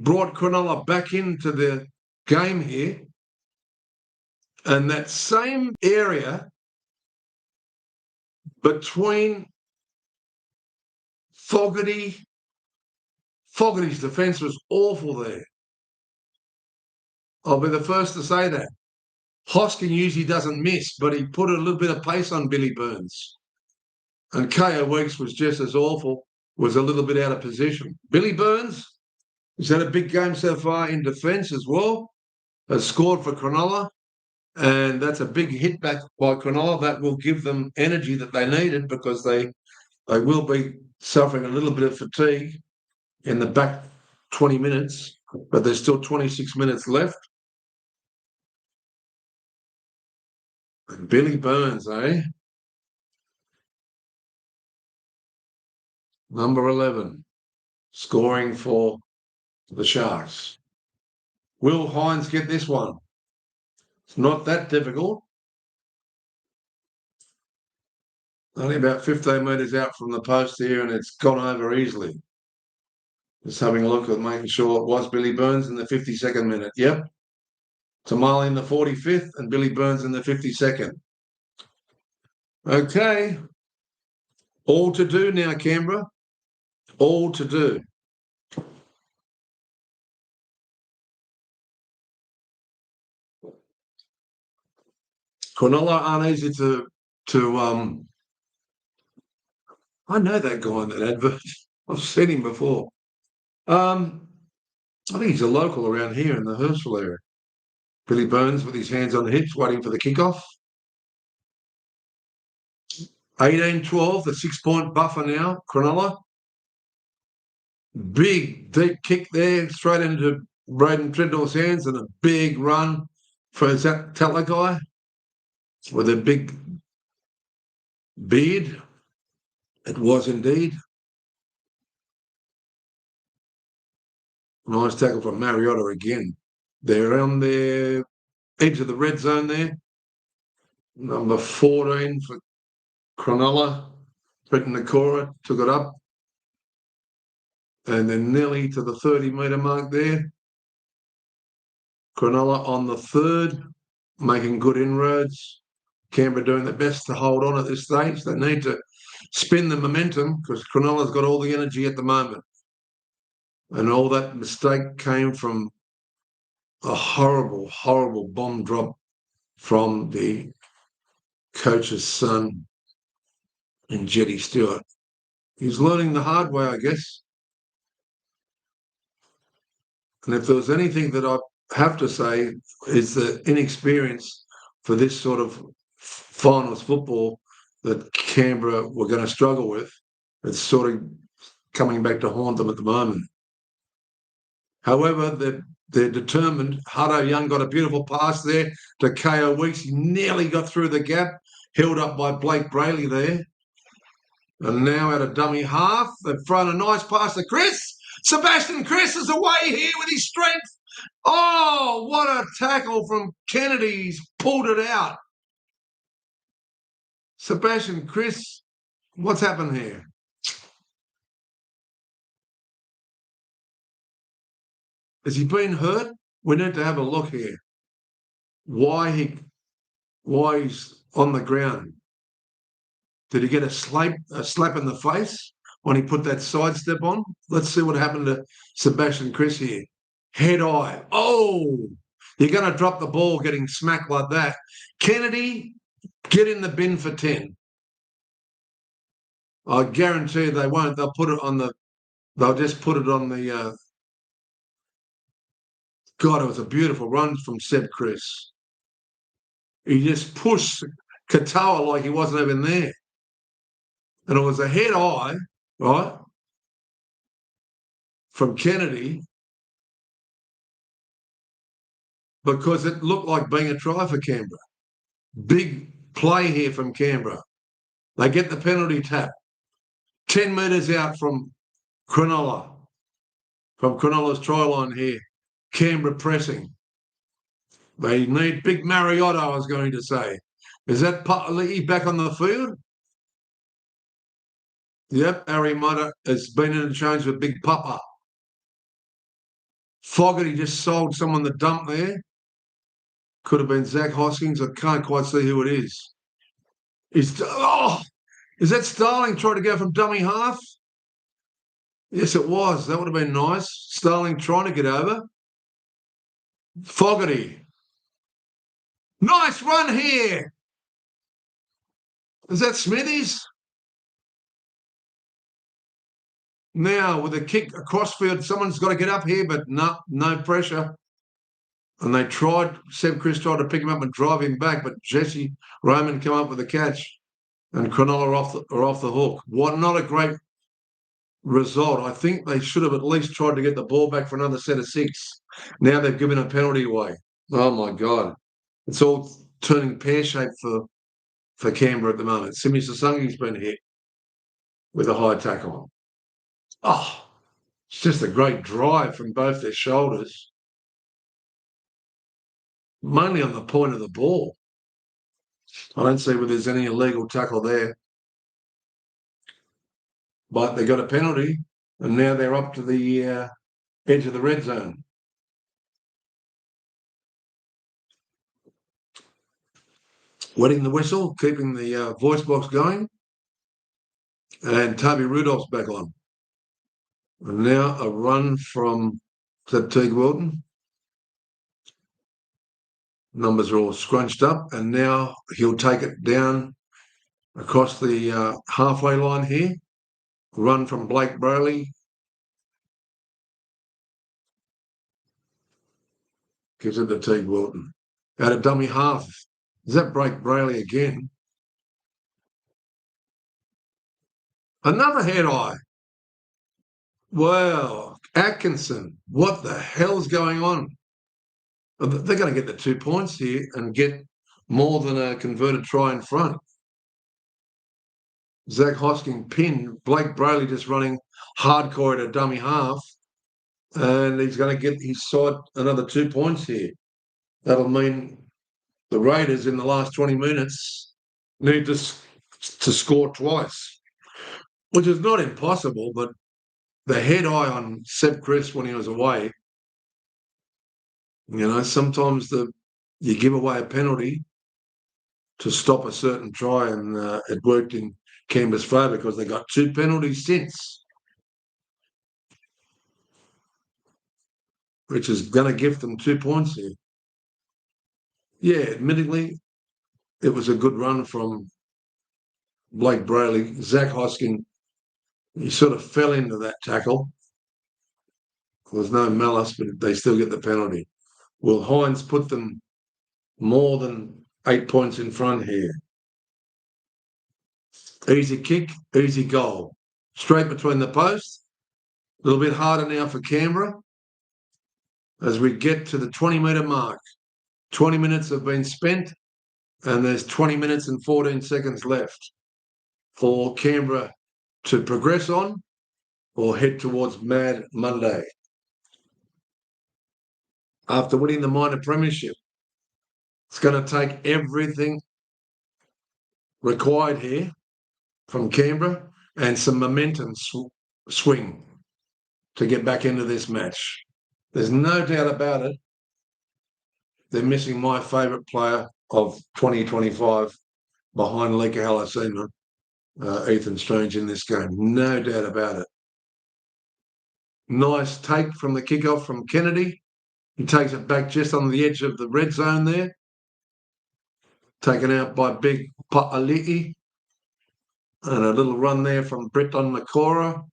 brought Cronulla back into the game here. And that same area between Fogarty's defence was awful there. I'll be the first to say that. Hoskin usually doesn't miss, but he put a little bit of pace on Billy Burns. And KO Weeks was just as awful, was a little bit out of position. Billy Burns has had a big game so far in defence as well, has scored for Cronulla, and that's a big hit back by Cronulla. That will give them energy that they needed because they will be suffering a little bit of fatigue in the back 20 minutes, but there's still 26 minutes left. And Billy Burns, number 11, scoring for the Sharks. Will Hines get this one? It's not that difficult. Only about 15 metres out from the post here, and it's gone over easily. Just having a look at making sure it was Billy Burns in the 52nd minute. Yep. Tamale in the 45th and Billy Burns in the 52nd. Okay. All to do now, Canberra. All to do. Cronulla aren't easy to I know that guy in that advert. I've seen him before. I think he's a local around here in the Hurstville area. Billy Burns with his hands on the hips, waiting for the kickoff. 18-12, the 6-point buffer now, Cronulla. Big, deep kick there, straight into Braden Trindle's hands, and a big run for that Talagai with a big beard. It was indeed. Nice tackle from Mariota again. They're on their edge of the red zone there. Number 14 for Cronulla. Britton Nakora took it up. And they're nearly to the 30-metre mark there. Cronulla on the third, making good inroads. Canberra doing their best to hold on at this stage. They need to spin the momentum because Cronulla's got all the energy at the moment. And all that mistake came from a horrible, horrible bomb drop from the coach's son in Jetty Stewart. He's learning the hard way, I guess. And if there was anything that I have to say is the inexperience for this sort of finals football that Canberra were going to struggle with, it's sort of coming back to haunt them at the moment. However, they're determined. Hutto Young got a beautiful pass there to KO Weeks. He nearly got through the gap, held up by Blake Brayley there. And now at a dummy half, they've thrown a nice pass to Chris. Sebastian Chris is away here with his strength. Oh, what a tackle from Kennedy. He's pulled it out. Sebastian Chris, what's happened here? Has he been hurt? We need to have a look here. Why he's on the ground? Did he get a slap in the face when he put that sidestep on? Let's see what happened to Sebastian Chris here. Head eye. Oh, you're going to drop the ball getting smacked like that. Kennedy, get in the bin for 10. I guarantee you they won't. They'll put it on the. They'll just put it on the. God, it was a beautiful run from Seb Chris. He just pushed Katoa like he wasn't even there. And it was a head eye, right, from Kennedy because it looked like being a try for Canberra. Big play here from Canberra. They get the penalty tap. 10 metres out from Cronulla, from Cronulla's try line here. Canberra pressing. They need big Mariota, I was going to say. Is that Lee back on the field? Yep, Harry Mudder has been interchanged with Big Papa. Fogarty just sold someone the dump there. Could have been Zach Hoskins. I can't quite see who it is. Is that Starling trying to go from dummy half? Yes, it was. That would have been nice. Starling trying to get over. Fogarty. Nice run here. Is that Smithies? Now, with a kick across field, someone's got to get up here, but no pressure. And Seb Chris tried to pick him up and drive him back, but Jesse Roman come up with a catch. And Cronulla are off the hook. What not a great result. I think they should have at least tried to get the ball back for another set of 6. Now they've given a penalty away. Oh, my God. It's all turning pear-shaped for Canberra at the moment. Simi Sasungi's been hit with a high tackle. Oh, it's just a great drive from both their shoulders. Mainly on the point of the ball. I don't see whether there's any illegal tackle there. But they got a penalty, and now they're up to the edge of the red zone. Wetting the whistle, keeping the voice box going. And Toby Rudolph's back on. And now a run from Teague Wilton. Numbers are all scrunched up, and now he'll take it down across the halfway line here. Run from Blake Brayley. Gives it to Teague Wilton. Out of dummy half. Does that break Brayley again? Another head eye. Wow. Atkinson. What the hell's going on? They're going to get the 2 points here and get more than a converted try in front. Zach Hosking pinned. Blake Brayley just running hardcore at a dummy half. And he's going to get his side another 2 points here. That'll mean the Raiders in the last 20 minutes need to score twice, which is not impossible, but the head eye on Seb Chris when he was away, sometimes you give away a penalty to stop a certain try, and it worked in Canberra's favour because they got 2 penalties since, which is going to give them 2 points here. Yeah, admittedly, it was a good run from Blake Brayley. Zach Hosking, he sort of fell into that tackle. There's no malice, but they still get the penalty. Will Hines put them more than 8 points in front here? Easy kick, easy goal. Straight between the posts. A little bit harder now for Canberra as we get to the 20-metre mark. 20 minutes have been spent, and there's 20 minutes and 14 seconds left for Canberra to progress on or head towards Mad Monday. After winning the minor premiership, it's going to take everything required here from Canberra and some momentum swing to get back into this match. There's no doubt about it. They're missing my favourite player of 2025 behind Leka Halasima, Ethan Strange in this game. No doubt about it. Nice take from the kickoff from Kennedy. He takes it back just on the edge of the red zone there. Taken out by Big Pa'ali'i. And a little run there from Britton Makora.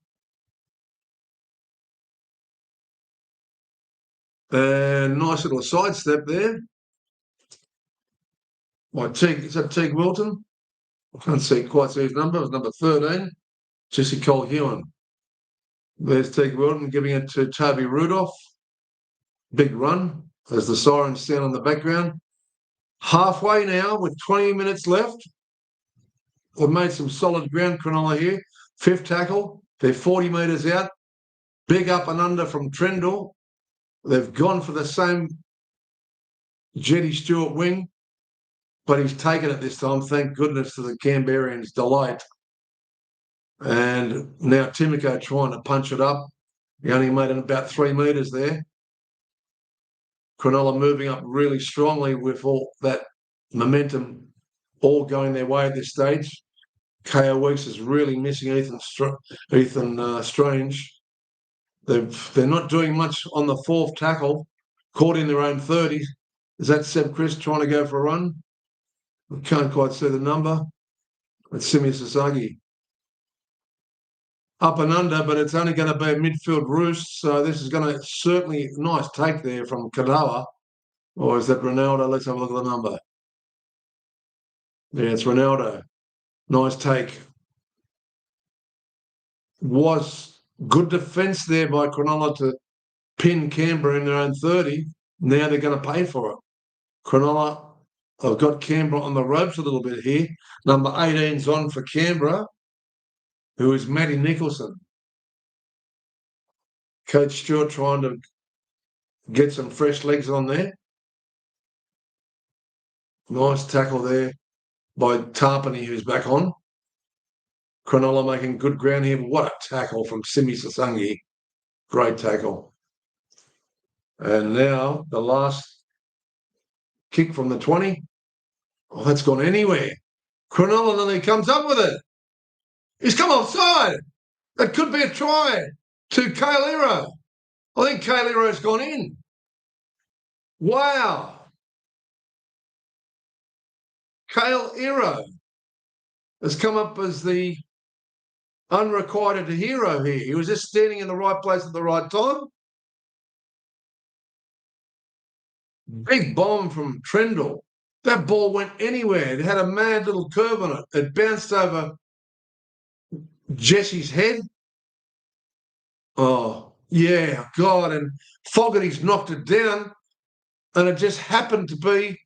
And nice little sidestep there. Is that Teague Wilton? I can't quite see his number. It was number 13. Jesse Colquhoun. There's Teague Wilton giving it to Toby Rudolph. Big run as the sirens sound on the background. Halfway now with 20 minutes left. They've made some solid ground, Cronulla here. 5th tackle. They're 40 metres out. Big up and under from Trendall. They've gone for the same Jetty Stewart wing, but he's taken it this time, thank goodness, to the Canberrians' delight. And now Timoko trying to punch it up. He only made it about 3 metres there. Cronulla moving up really strongly with all that momentum all going their way at this stage. KO Weeks is really missing Ethan Strange. They're not doing much on the fourth tackle, caught in their own 30. Is that Seb Chris trying to go for a run? I can't quite see the number. It's Simi Sasagi. Up and under, but it's only going to be a midfield roost. So this is going to certainly nice take there from Kadawa. Or is that Ronaldo? Let's have a look at the number. Yeah, it's Ronaldo. Nice take. Was good defence there by Cronulla to pin Canberra in their own 30. Now they're going to pay for it. Cronulla have got Canberra on the ropes a little bit here. Number 18's on for Canberra, who is Matty Nicholson. Coach Stewart trying to get some fresh legs on there. Nice tackle there by Tarpany, who's back on. Cronulla making good ground here. What a tackle from Simi Sasangi. Great tackle. And now the last kick from the 20. Oh, that's gone anywhere. Cronulla nearly comes up with it. He's come offside. That could be a try to Cale Iro. I think Cale Iro's gone in. Wow. Cale Iro has come up as the unrequited hero here. He was just standing in the right place at the right time. Big bomb from Trendall. That ball went anywhere. It had a mad little curve on it. It bounced over Jesse's head. Oh, yeah, God. And Fogarty's knocked it down, and it just happened to be,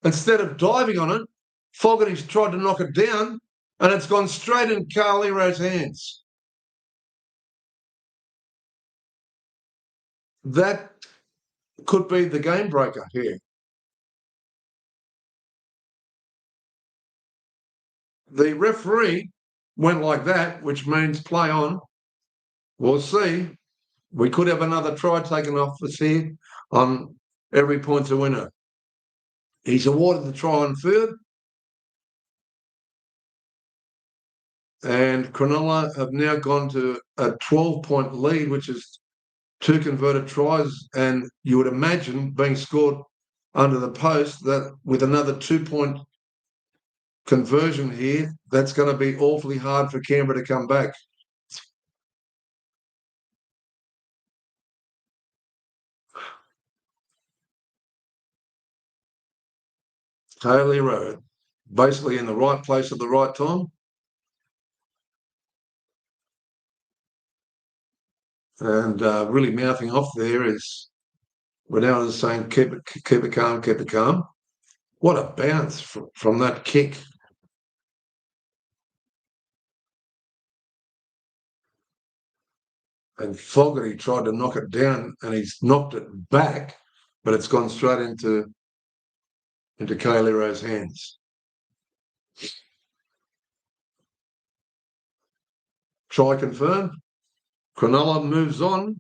instead of diving on it, Fogarty's tried to knock it down, and it's gone straight in Cale Iro's hands. That could be the game breaker here. The referee went like that, which means play on. We'll see. We could have another try taken off us here on every point's a winner. He's awarded the try on third. And Cronulla have now gone to a 12-point lead, which is 2 converted tries. And you would imagine being scored under the post that with another 2-point conversion here, that's going to be awfully hard for Canberra to come back. Cale Iro, basically in the right place at the right time. And really mouthing off there is Ronaldo saying, keep it calm, keep it calm. What a bounce from that kick. And Fogarty tried to knock it down, and he's knocked it back, but it's gone straight into Cale Iro's hands. Try confirmed. Cronulla moves on.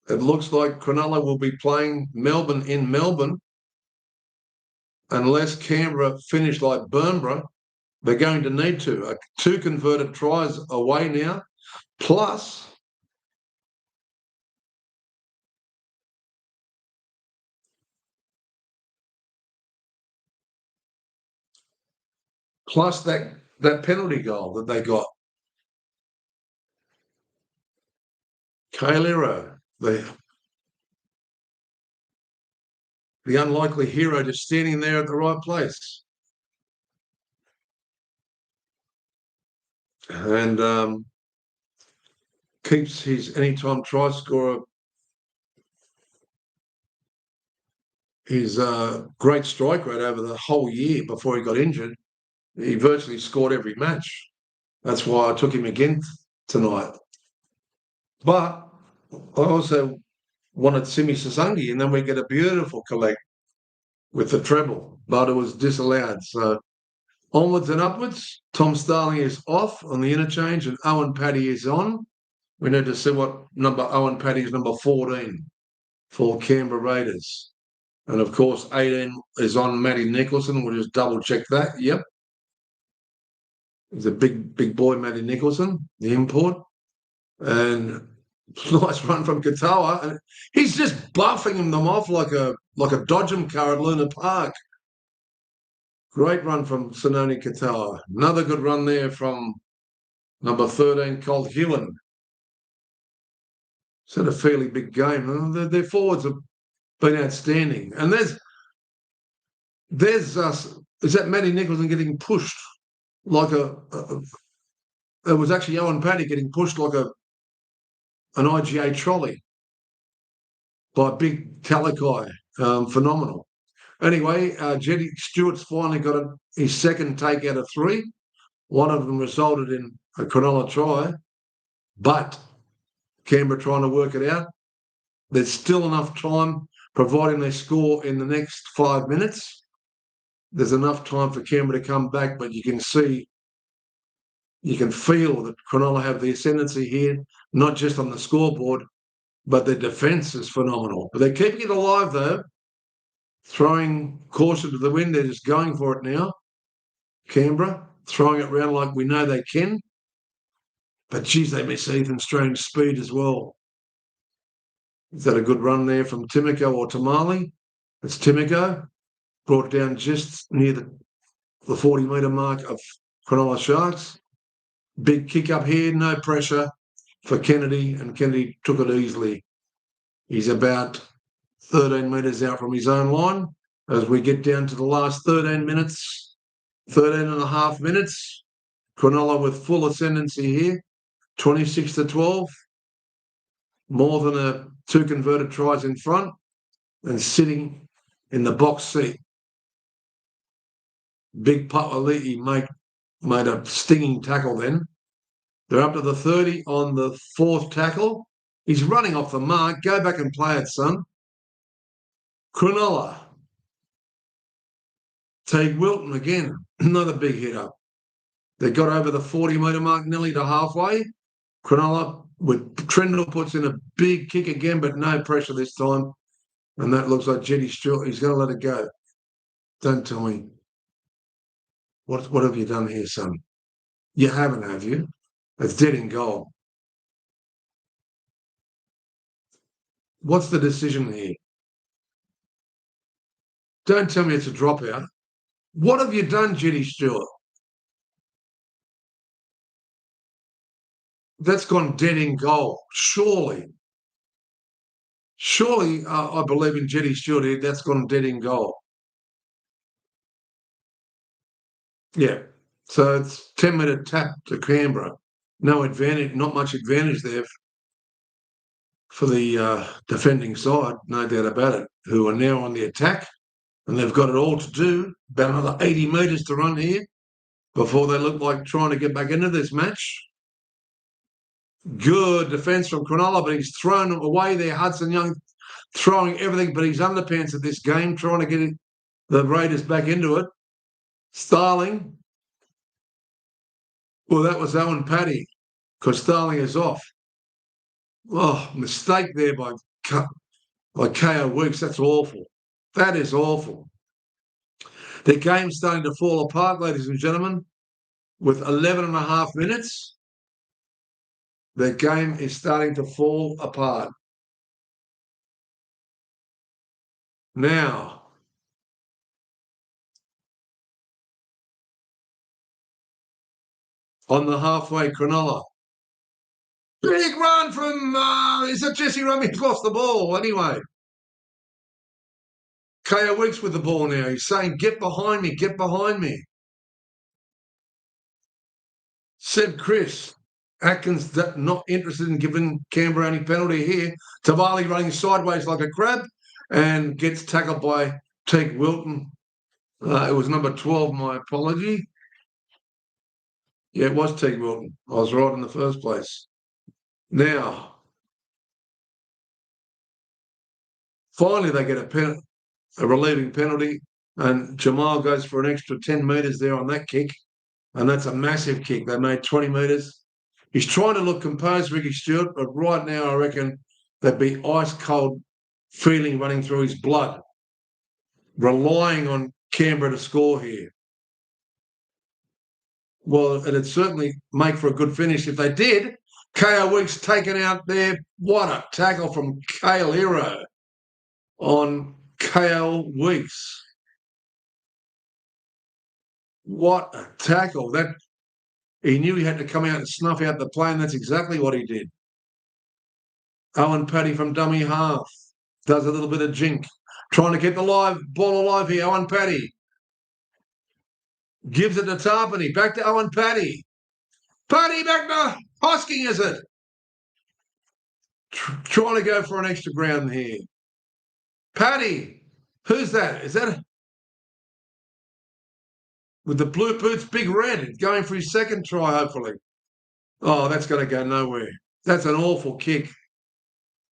It looks like Cronulla will be playing Melbourne in Melbourne. Unless Canberra finish like Burnborough, they're going to need to. 2 converted tries away now, plus that penalty goal that they got. Cale Iro, the unlikely hero, just standing there at the right place. And keeps his anytime try scorer, his great strike rate over the whole year before he got injured. He virtually scored every match. That's why I took him again tonight. But I also wanted Simi Sasangi, and then we get a beautiful collect with the treble, but it was disallowed. So onwards and upwards. Tom Starling is off on the interchange, and Owen Paddy is on. We need to see what number Owen Paddy is, number 14. for Canberra Raiders. And, of course, 18 is on Matty Nicholson. We'll just double-check that. Yep. He's a big boy, Matty Nicholson, the import. And nice run from Katoa. And he's just buffing them off like a dodgem car at Luna Park. Great run from Sinoni Katoa. Another good run there from number 13, Colt Hewan. It's had a fairly big game. Their forwards have been outstanding. And there's is that Matty Nicholson getting pushed like it was actually Owen Paddy getting pushed like an IGA trolley by Big Talakai. Phenomenal. Anyway, Jetty Stewart's finally got his second take out of 3. One of them resulted in a Cronulla try, but Canberra trying to work it out. There's still enough time, providing they score in the next 5 minutes. There's enough time for Canberra to come back, but you can see, you can feel that Cronulla have the ascendancy here, not just on the scoreboard, but their defence is phenomenal. But they're keeping it alive, though, throwing caution to the wind. They're just going for it now. Canberra, throwing it around like we know they can. But, geez, they miss Ethan Strange's speed as well. Is that a good run there from Timoko or Tamale? It's Timoko. Brought down just near the 40-metre mark of Cronulla Sharks. Big kick up here, no pressure for Kennedy, and Kennedy took it easily. He's about 13 metres out from his own line as we get down to the last 13 minutes, 13 and a half minutes. Cronulla with full ascendancy here, 26-12. More than 2 converted tries in front and sitting in the box seat. Big Papali'i made a stinging tackle then. They're up to the 30 on the 4th tackle. He's running off the mark. Go back and play it, son. Cronulla. Teague Wilton again. Another big hit up. They got over the 40-metre mark, nearly to halfway. Cronulla with Trendle puts in a big kick again, but no pressure this time. And that looks like Jetty Stewart. He's going to let it go. Don't tell me. What have you done here, son? You haven't, have you? It's dead in goal. What's the decision here? Don't tell me it's a dropout. What have you done, Jetty Stewart? That's gone dead in goal. Surely, I believe in Jetty Stewart here. That's gone dead in goal. Yeah. So it's 10-metre tap to Canberra. No advantage, not much advantage there for the defending side, no doubt about it, who are now on the attack, and they've got it all to do. About another 80 metres to run here before they look like trying to get back into this match. Good defence from Cronulla, but he's thrown away there. Hudson Young throwing everything but his underpants at this game, trying to get the Raiders back into it. Starling. Well, that was Owen Paddy, because Starling is off. Oh, mistake there by K.O. Weeks. That's awful. That is awful. The game's starting to fall apart, ladies and gentlemen, with 11 and a half minutes. The game is starting to fall apart. Now, on the halfway, Cronulla. Big run from, is it Jesse Rummy lost the ball? Anyway. K.O. Weeks with the ball now. He's saying, get behind me, get behind me. Said Chris. Atkins not interested in giving Canberra any penalty here. Tavali running sideways like a crab and gets tackled by Teague Wilton. It was number 12, my apology. Yeah, it was Teague Wilton. I was right in the first place. Now, finally they get a relieving penalty, and Jamal goes for an extra 10 metres there on that kick, and that's a massive kick. They made 20 metres. He's trying to look composed, Ricky Stewart, but right now I reckon they'd be ice cold feeling running through his blood, relying on Canberra to score here. Well, it'd certainly make for a good finish if they did. KO Weeks taken out there. What a tackle from Kale Hero on KO Weeks. What a tackle. That he knew he had to come out and snuff out the play, and that's exactly what he did. Owen Paddy from dummy half does a little bit of jink. Trying to get the ball alive here. Owen Paddy gives it to Tarpany. Back to Owen Paddy. Paddy back to Hosking, is it? Trying to go for an extra ground here. Paddy, who's that? Is that with the blue boots, Big Red, going for his second try, hopefully. Oh, that's going to go nowhere. That's an awful kick.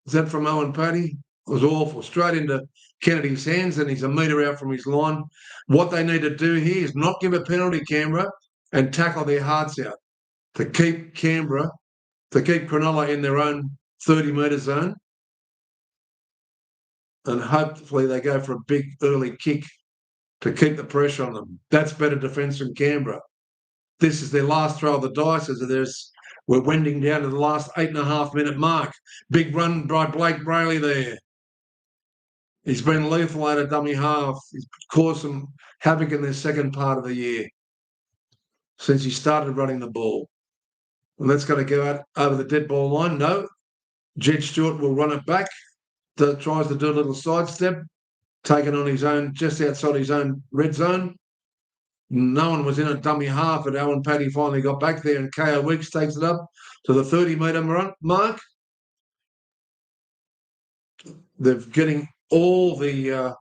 Is that from Owen Paddy? It was awful. Straight into Kennedy's hands, and he's a metre out from his line. What they need to do here is not give a penalty, Canberra, and tackle their hearts out to keep Cronulla in their own 30-metre zone. And hopefully they go for a big early kick to keep the pressure on them. That's better defence from Canberra. This is their last throw of the dice as we're wending down to the last 8.5-minute mark. Big run by Blake Brayley there. He's been lethal out of dummy half. He's caused some havoc in their second part of the year since he started running the ball. And that's going to go out over the dead ball line. No. Jed Stewart will run it back. Tries to do a little sidestep, taken on his own, just outside his own red zone. No one was in a dummy half, but Owen Paddy finally got back there, and KO Weeks takes it up to the 30-metre mark. They're getting all the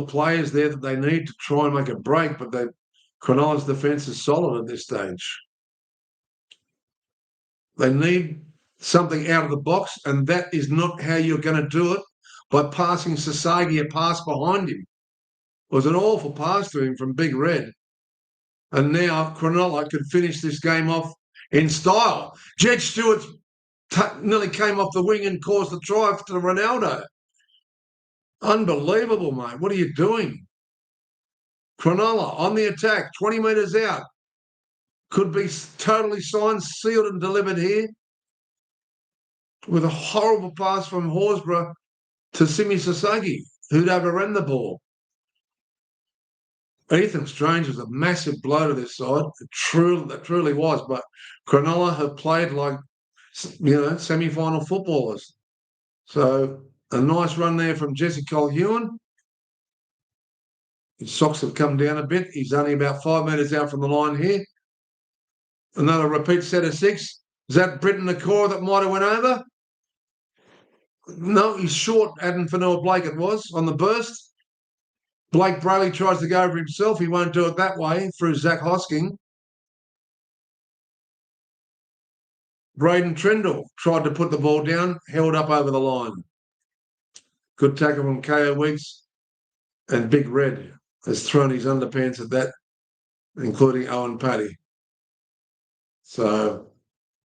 players there that they need to try and make a break, but Cronulla's defence is solid at this stage. They need something out of the box, and that is not how you're going to do it by passing Sasagi a pass behind him. It was an awful pass to him from Big Red. And now Cronulla could finish this game off in style. Jed Stewart nearly came off the wing and caused the try to Ronaldo. Unbelievable, mate. What are you doing? Cronulla on the attack, 20 metres out. Could be totally signed, sealed and delivered here. With a horrible pass from Horsburgh to Simi Sasagi, who'd overrun the ball. Ethan Strange was a massive blow to this side. It truly was. But Cronulla have played like, semi-final footballers. So a nice run there from Jesse Colquhoun. His socks have come down a bit. He's only about 5 metres out from the line here. Another repeat set of 6. Is that Britton Nakora that might have went over? No, he's short. Adam Fanua-Blake it was on the burst. Blake Brayley tries to go over himself. He won't do it that way through Zach Hosking. Braden Trindle tried to put the ball down, held up over the line. Good tackle from KO Weeks, and Big Red has thrown his underpants at that, including Owen Paddy. So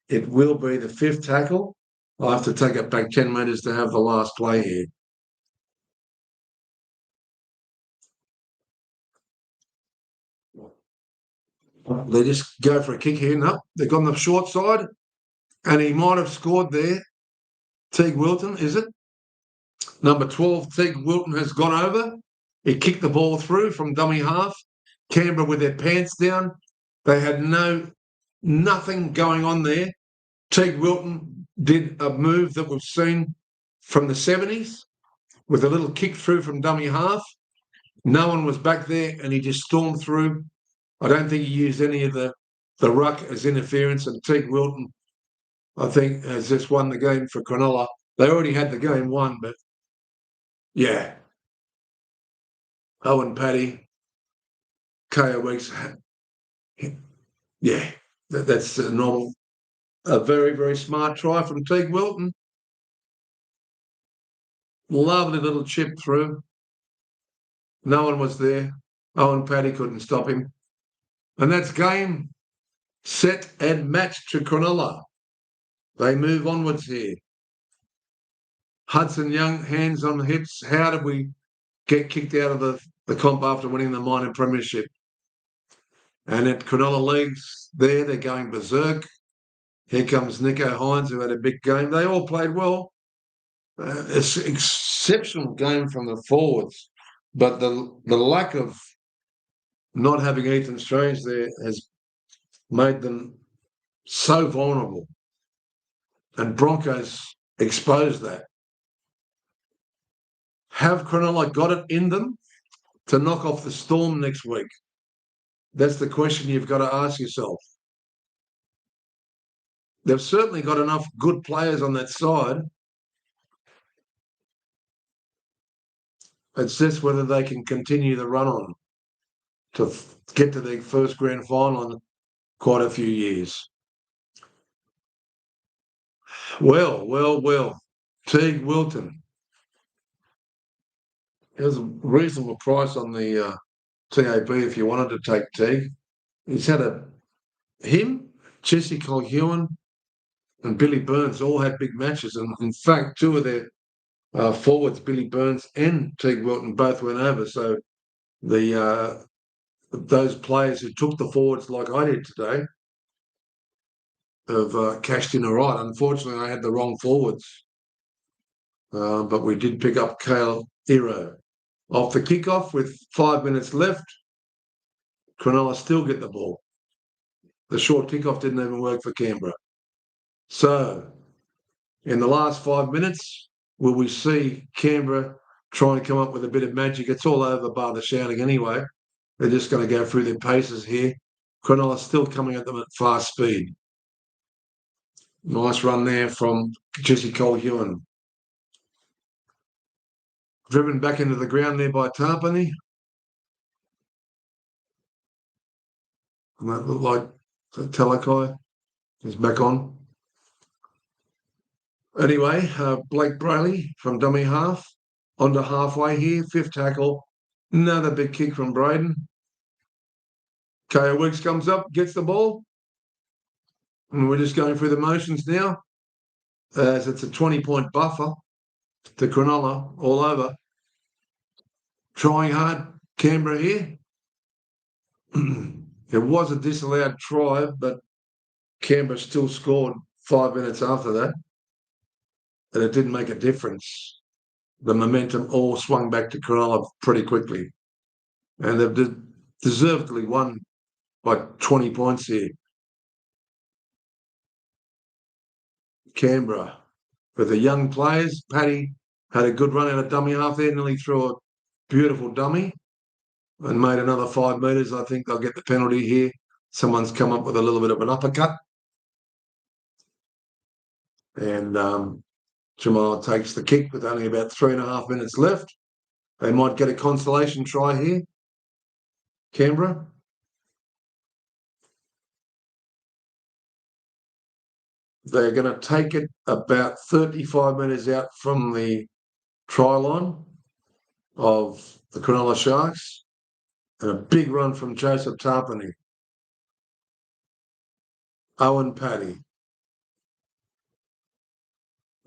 it will be the 5th tackle. I'll have to take it back 10 metres to have the last play here. They just go for a kick here. No, they've gone the short side, and he might have scored there. Teague Wilton, is it? Number 12, Teague Wilton has gone over. He kicked the ball through from dummy half. Canberra with their pants down. They had nothing going on there. Teague Wilton did a move that we've seen from the 70s with a little kick through from dummy half. No one was back there, and he just stormed through. I don't think he used any of the ruck as interference, and Teague Wilton, I think, has just won the game for Cronulla. They already had the game won, but yeah. Owen Paddy, KO Weeks, yeah, that's a normal, a very, very smart try from Teague Wilton. Lovely little chip through. No one was there. Owen Paddy couldn't stop him. And that's game, set and match to Cronulla. They move onwards here. Hudson Young, hands on the hips. How did we get kicked out of the comp after winning the minor premiership? And at Cronulla Leagues, they're going berserk. Here comes Nico Hines, who had a big game. They all played well. It's an exceptional game from the forwards, but the lack of not having Ethan Strange there has made them so vulnerable. And Broncos exposed that. Have Cronulla got it in them to knock off the Storm next week? That's the question you've got to ask yourself. They've certainly got enough good players on that side. It's just whether they can continue the run on to get to their first grand final in quite a few years. Well. Teague Wilton. There's a reasonable price on the TAB if you wanted to take Teague. He's had him, Jesse Colquhoun, and Billy Burns all had big matches. And in fact, two of their forwards, Billy Burns and Teague Wilton, both went over. So those players who took the forwards like I did today have cashed in all right. Unfortunately, I had the wrong forwards. But we did pick up Kale Iro. Off the kickoff with 5 minutes left, Cronulla still get the ball. The short kickoff didn't even work for Canberra. So, in the last 5 minutes, will we see Canberra try and come up with a bit of magic? It's all over bar the shouting anyway. They're just going to go through their paces here. Cronulla still coming at them at fast speed. Nice run there from Jesse Colquhoun. Driven back into the ground there by Tarpany. And that looked like Talakai is back on. Anyway, Blake Brayley from dummy half. Onto halfway here. Fifth tackle. Another big kick from Braden. Ko Weeks comes up, gets the ball. And we're just going through the motions now. As it's a 20-point buffer to Cronulla all over. Trying hard, Canberra here. It was a disallowed try, but Canberra still scored 5 minutes after that. And it didn't make a difference. The momentum all swung back to Cronulla pretty quickly. And they've deservedly won by 20 points here. Canberra, with the young players. Paddy had a good run out of dummy half there, nearly threw a beautiful dummy and made another 5 metres. I think they'll get the penalty here. Someone's come up with a little bit of an uppercut. And Jamal takes the kick with only about 3.5 minutes left. They might get a consolation try here. Canberra. They're going to take it about 35 metres out from the try line of the Cronulla Sharks. And a big run from Joseph Tarpany. Owen Paddy.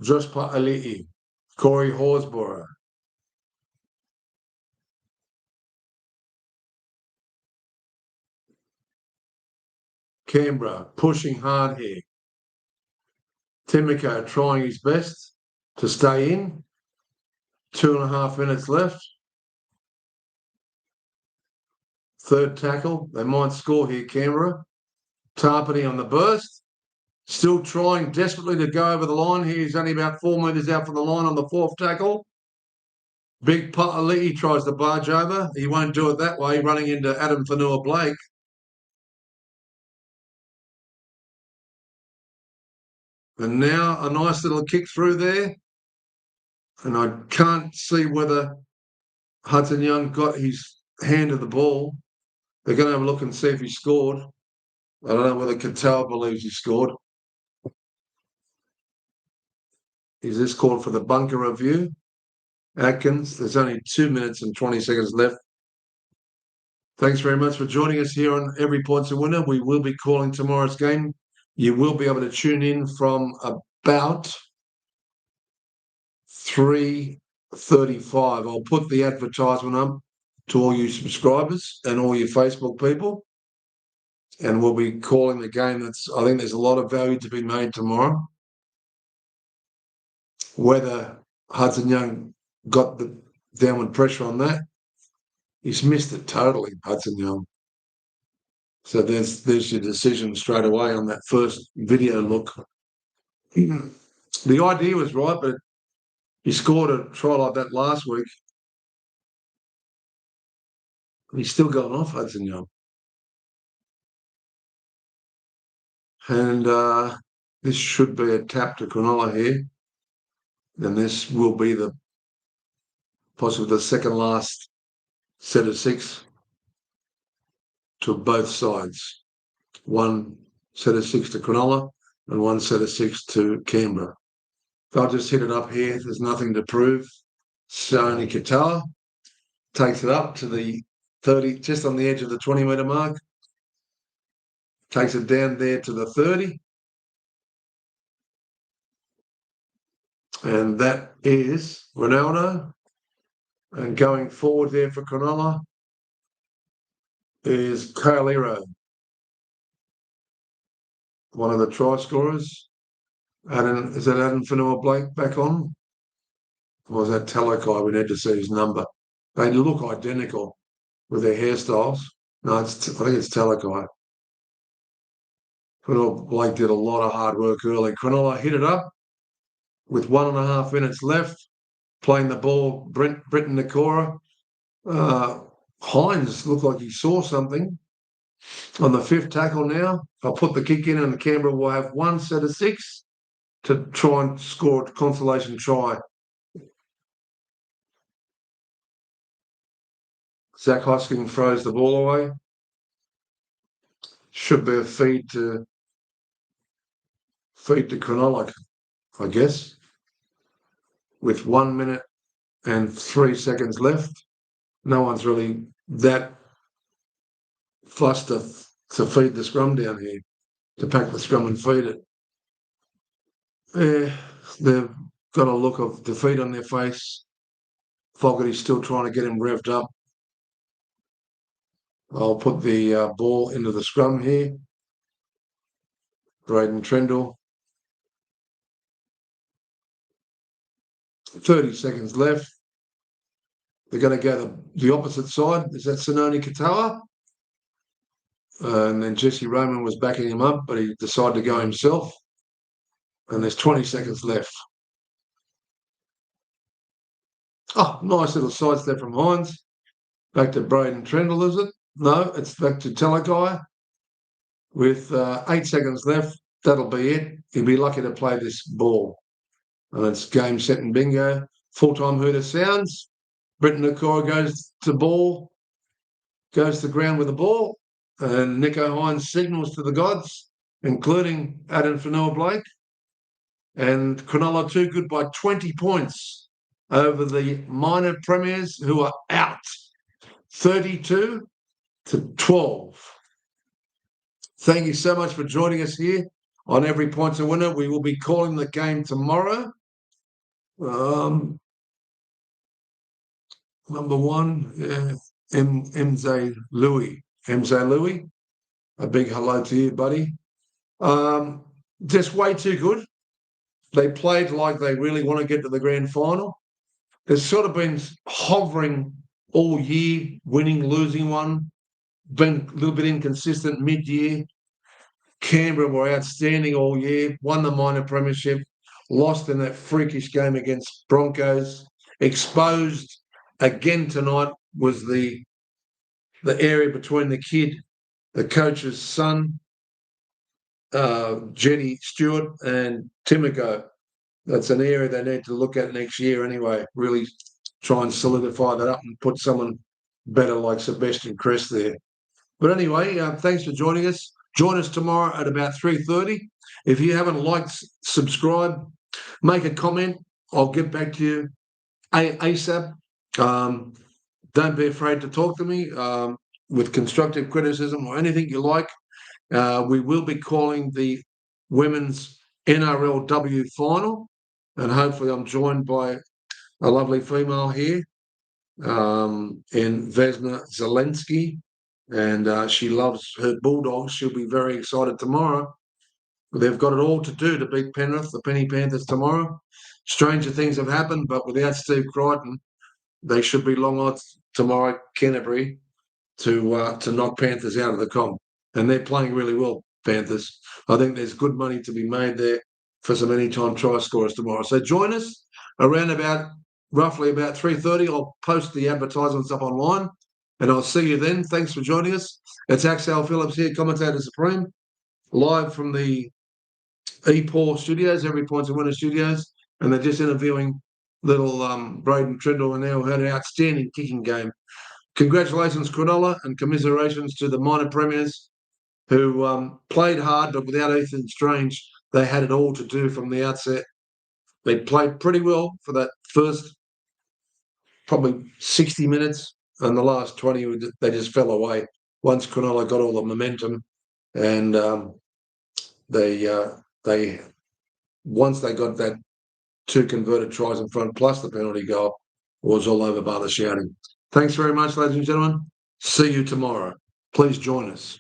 Josh Pa'ali'i. Corey Horsburgh. Canberra pushing hard here. Timoko trying his best to stay in. 2.5 minutes left. Third tackle. They might score here, Canberra. Tarpany on the burst. Still trying desperately to go over the line. He's only about 4 metres out from the line on the fourth tackle. Big Pa'ali'i tries to barge over. He won't do it that way, running into Adam Fanua-Blake. And now a nice little kick through there. And I can't see whether Hudson Young got his hand to the ball. They're going to have a look and see if he scored. I don't know whether Cattell believes he scored. Is this called for the bunker review? Atkins, there's only 2 minutes and 20 seconds left. Thanks very much for joining us here on Every Point's a Winner. We will be calling tomorrow's game. You will be able to tune in from about 3:35. I'll put the advertisement up to all you subscribers and all you Facebook people, and we'll be calling the game. I think there's a lot of value to be made tomorrow. Whether Hudson Young got the downward pressure on that, he's missed it totally, Hudson Young. So there's your decision straight away on that first video look. The idea was right, but he scored a try like that last week. He's still going off, Hudson Young. And this should be a tap to Cronulla here. And this will be possibly the second last set of 6 to both sides. One set of 6 to Cronulla and one set of 6 to Canberra. They'll just hit it up here. There's nothing to prove. Sony Katoa takes it up to the 30, just on the edge of the 20-metre mark. Takes it down there to the 30. And that is Ronaldo. And going forward there for Cronulla is CANBERRA, one of the try scorers. Is that Adam Fanua-Blake back on? Or is that Talakai? We need to see his number. They look identical with their hairstyles. No, I think it's Talakai. Fanua-Blake did a lot of hard work early. Cronulla hit it up with 1.5 minutes left, playing the ball. Britton Nakora. Hines looked like he saw something on the 5th tackle now. I'll put the kick in, and Canberra will have one set of 6 to try and score a consolation try. Zach Hosking throws the ball away. Should be a feed to Cronulla, I guess, with 1 minute and 3 seconds left. No one's really that fussed to feed the scrum down here, to pack the scrum and feed it. Yeah, they've got a look of defeat on their face. Fogarty's still trying to get him revved up. I'll put the ball into the scrum here. Braden Trendall. 30 seconds left. They're going to go the opposite side. Is that Sony Katoa? And then Jesse Roman was backing him up, but he decided to go himself. And there's 20 seconds left. Oh, nice little sidestep from Hines. Back to Braden Trendall, is it? No, it's back to Talakai. With 8 seconds left, that'll be it. He'll be lucky to play this ball. And it's game, set, and bingo. Full-time hooter sounds. Britton Nakora goes to ball, goes to ground with the ball, and Nico Hines signals to the gods, including Adam Fanua-Blake. And Cronulla too good by 20 points over the minor premiers, who are out 32-12. Thank you so much for joining us here on Every Point's a Winner. We will be calling the game tomorrow. Number 1, MZ Louis. MZ Louis, a big hello to you, buddy. Just way too good. They played like they really want to get to the grand final. They've sort of been hovering all year, winning, losing one, been a little bit inconsistent mid-year. Canberra were outstanding all year, won the minor premiership, lost in that freakish game against Broncos. Exposed again tonight was the area between the kid, the coach's son, Jenny Stewart, and Timoko. That's an area they need to look at next year anyway, really try and solidify that up and put someone better like Sebastian Crest there. But anyway, thanks for joining us. Join us tomorrow at about 3:30. If you haven't liked, subscribe, make a comment. I'll get back to you ASAP. Don't be afraid to talk to me with constructive criticism or anything you like. We will be calling the women's NRLW final, and hopefully I'm joined by a lovely female here in Vesna Zelensky, and she loves her Bulldogs. She'll be very excited tomorrow. They've got it all to do to beat Penrith, the Penny Panthers, tomorrow. Stranger things have happened, but without Steve Crichton, they should be long odds tomorrow, Canterbury, to knock Panthers out of the comp. And they're playing really well, Panthers. I think there's good money to be made there for some anytime try scorers tomorrow. So join us around roughly about 3:30. I'll post the advertisements up online, and I'll see you then. Thanks for joining us. It's Axel Phillips here, Commentator Supreme, live from the ePaw Studios, Every Points a Winner Studios, and they're just interviewing little Braden Trindle and now had an outstanding kicking game. Congratulations, Cronulla, and commiserations to the minor premiers who played hard, but without Ethan Strange, they had it all to do from the outset. They played pretty well for that first probably 60 minutes, and the last 20, they just fell away once Cronulla got all the momentum, and they once they got that 2 converted tries in front plus the penalty goal, it was all over by the shouting. Thanks very much, ladies and gentlemen. See you tomorrow. Please join us.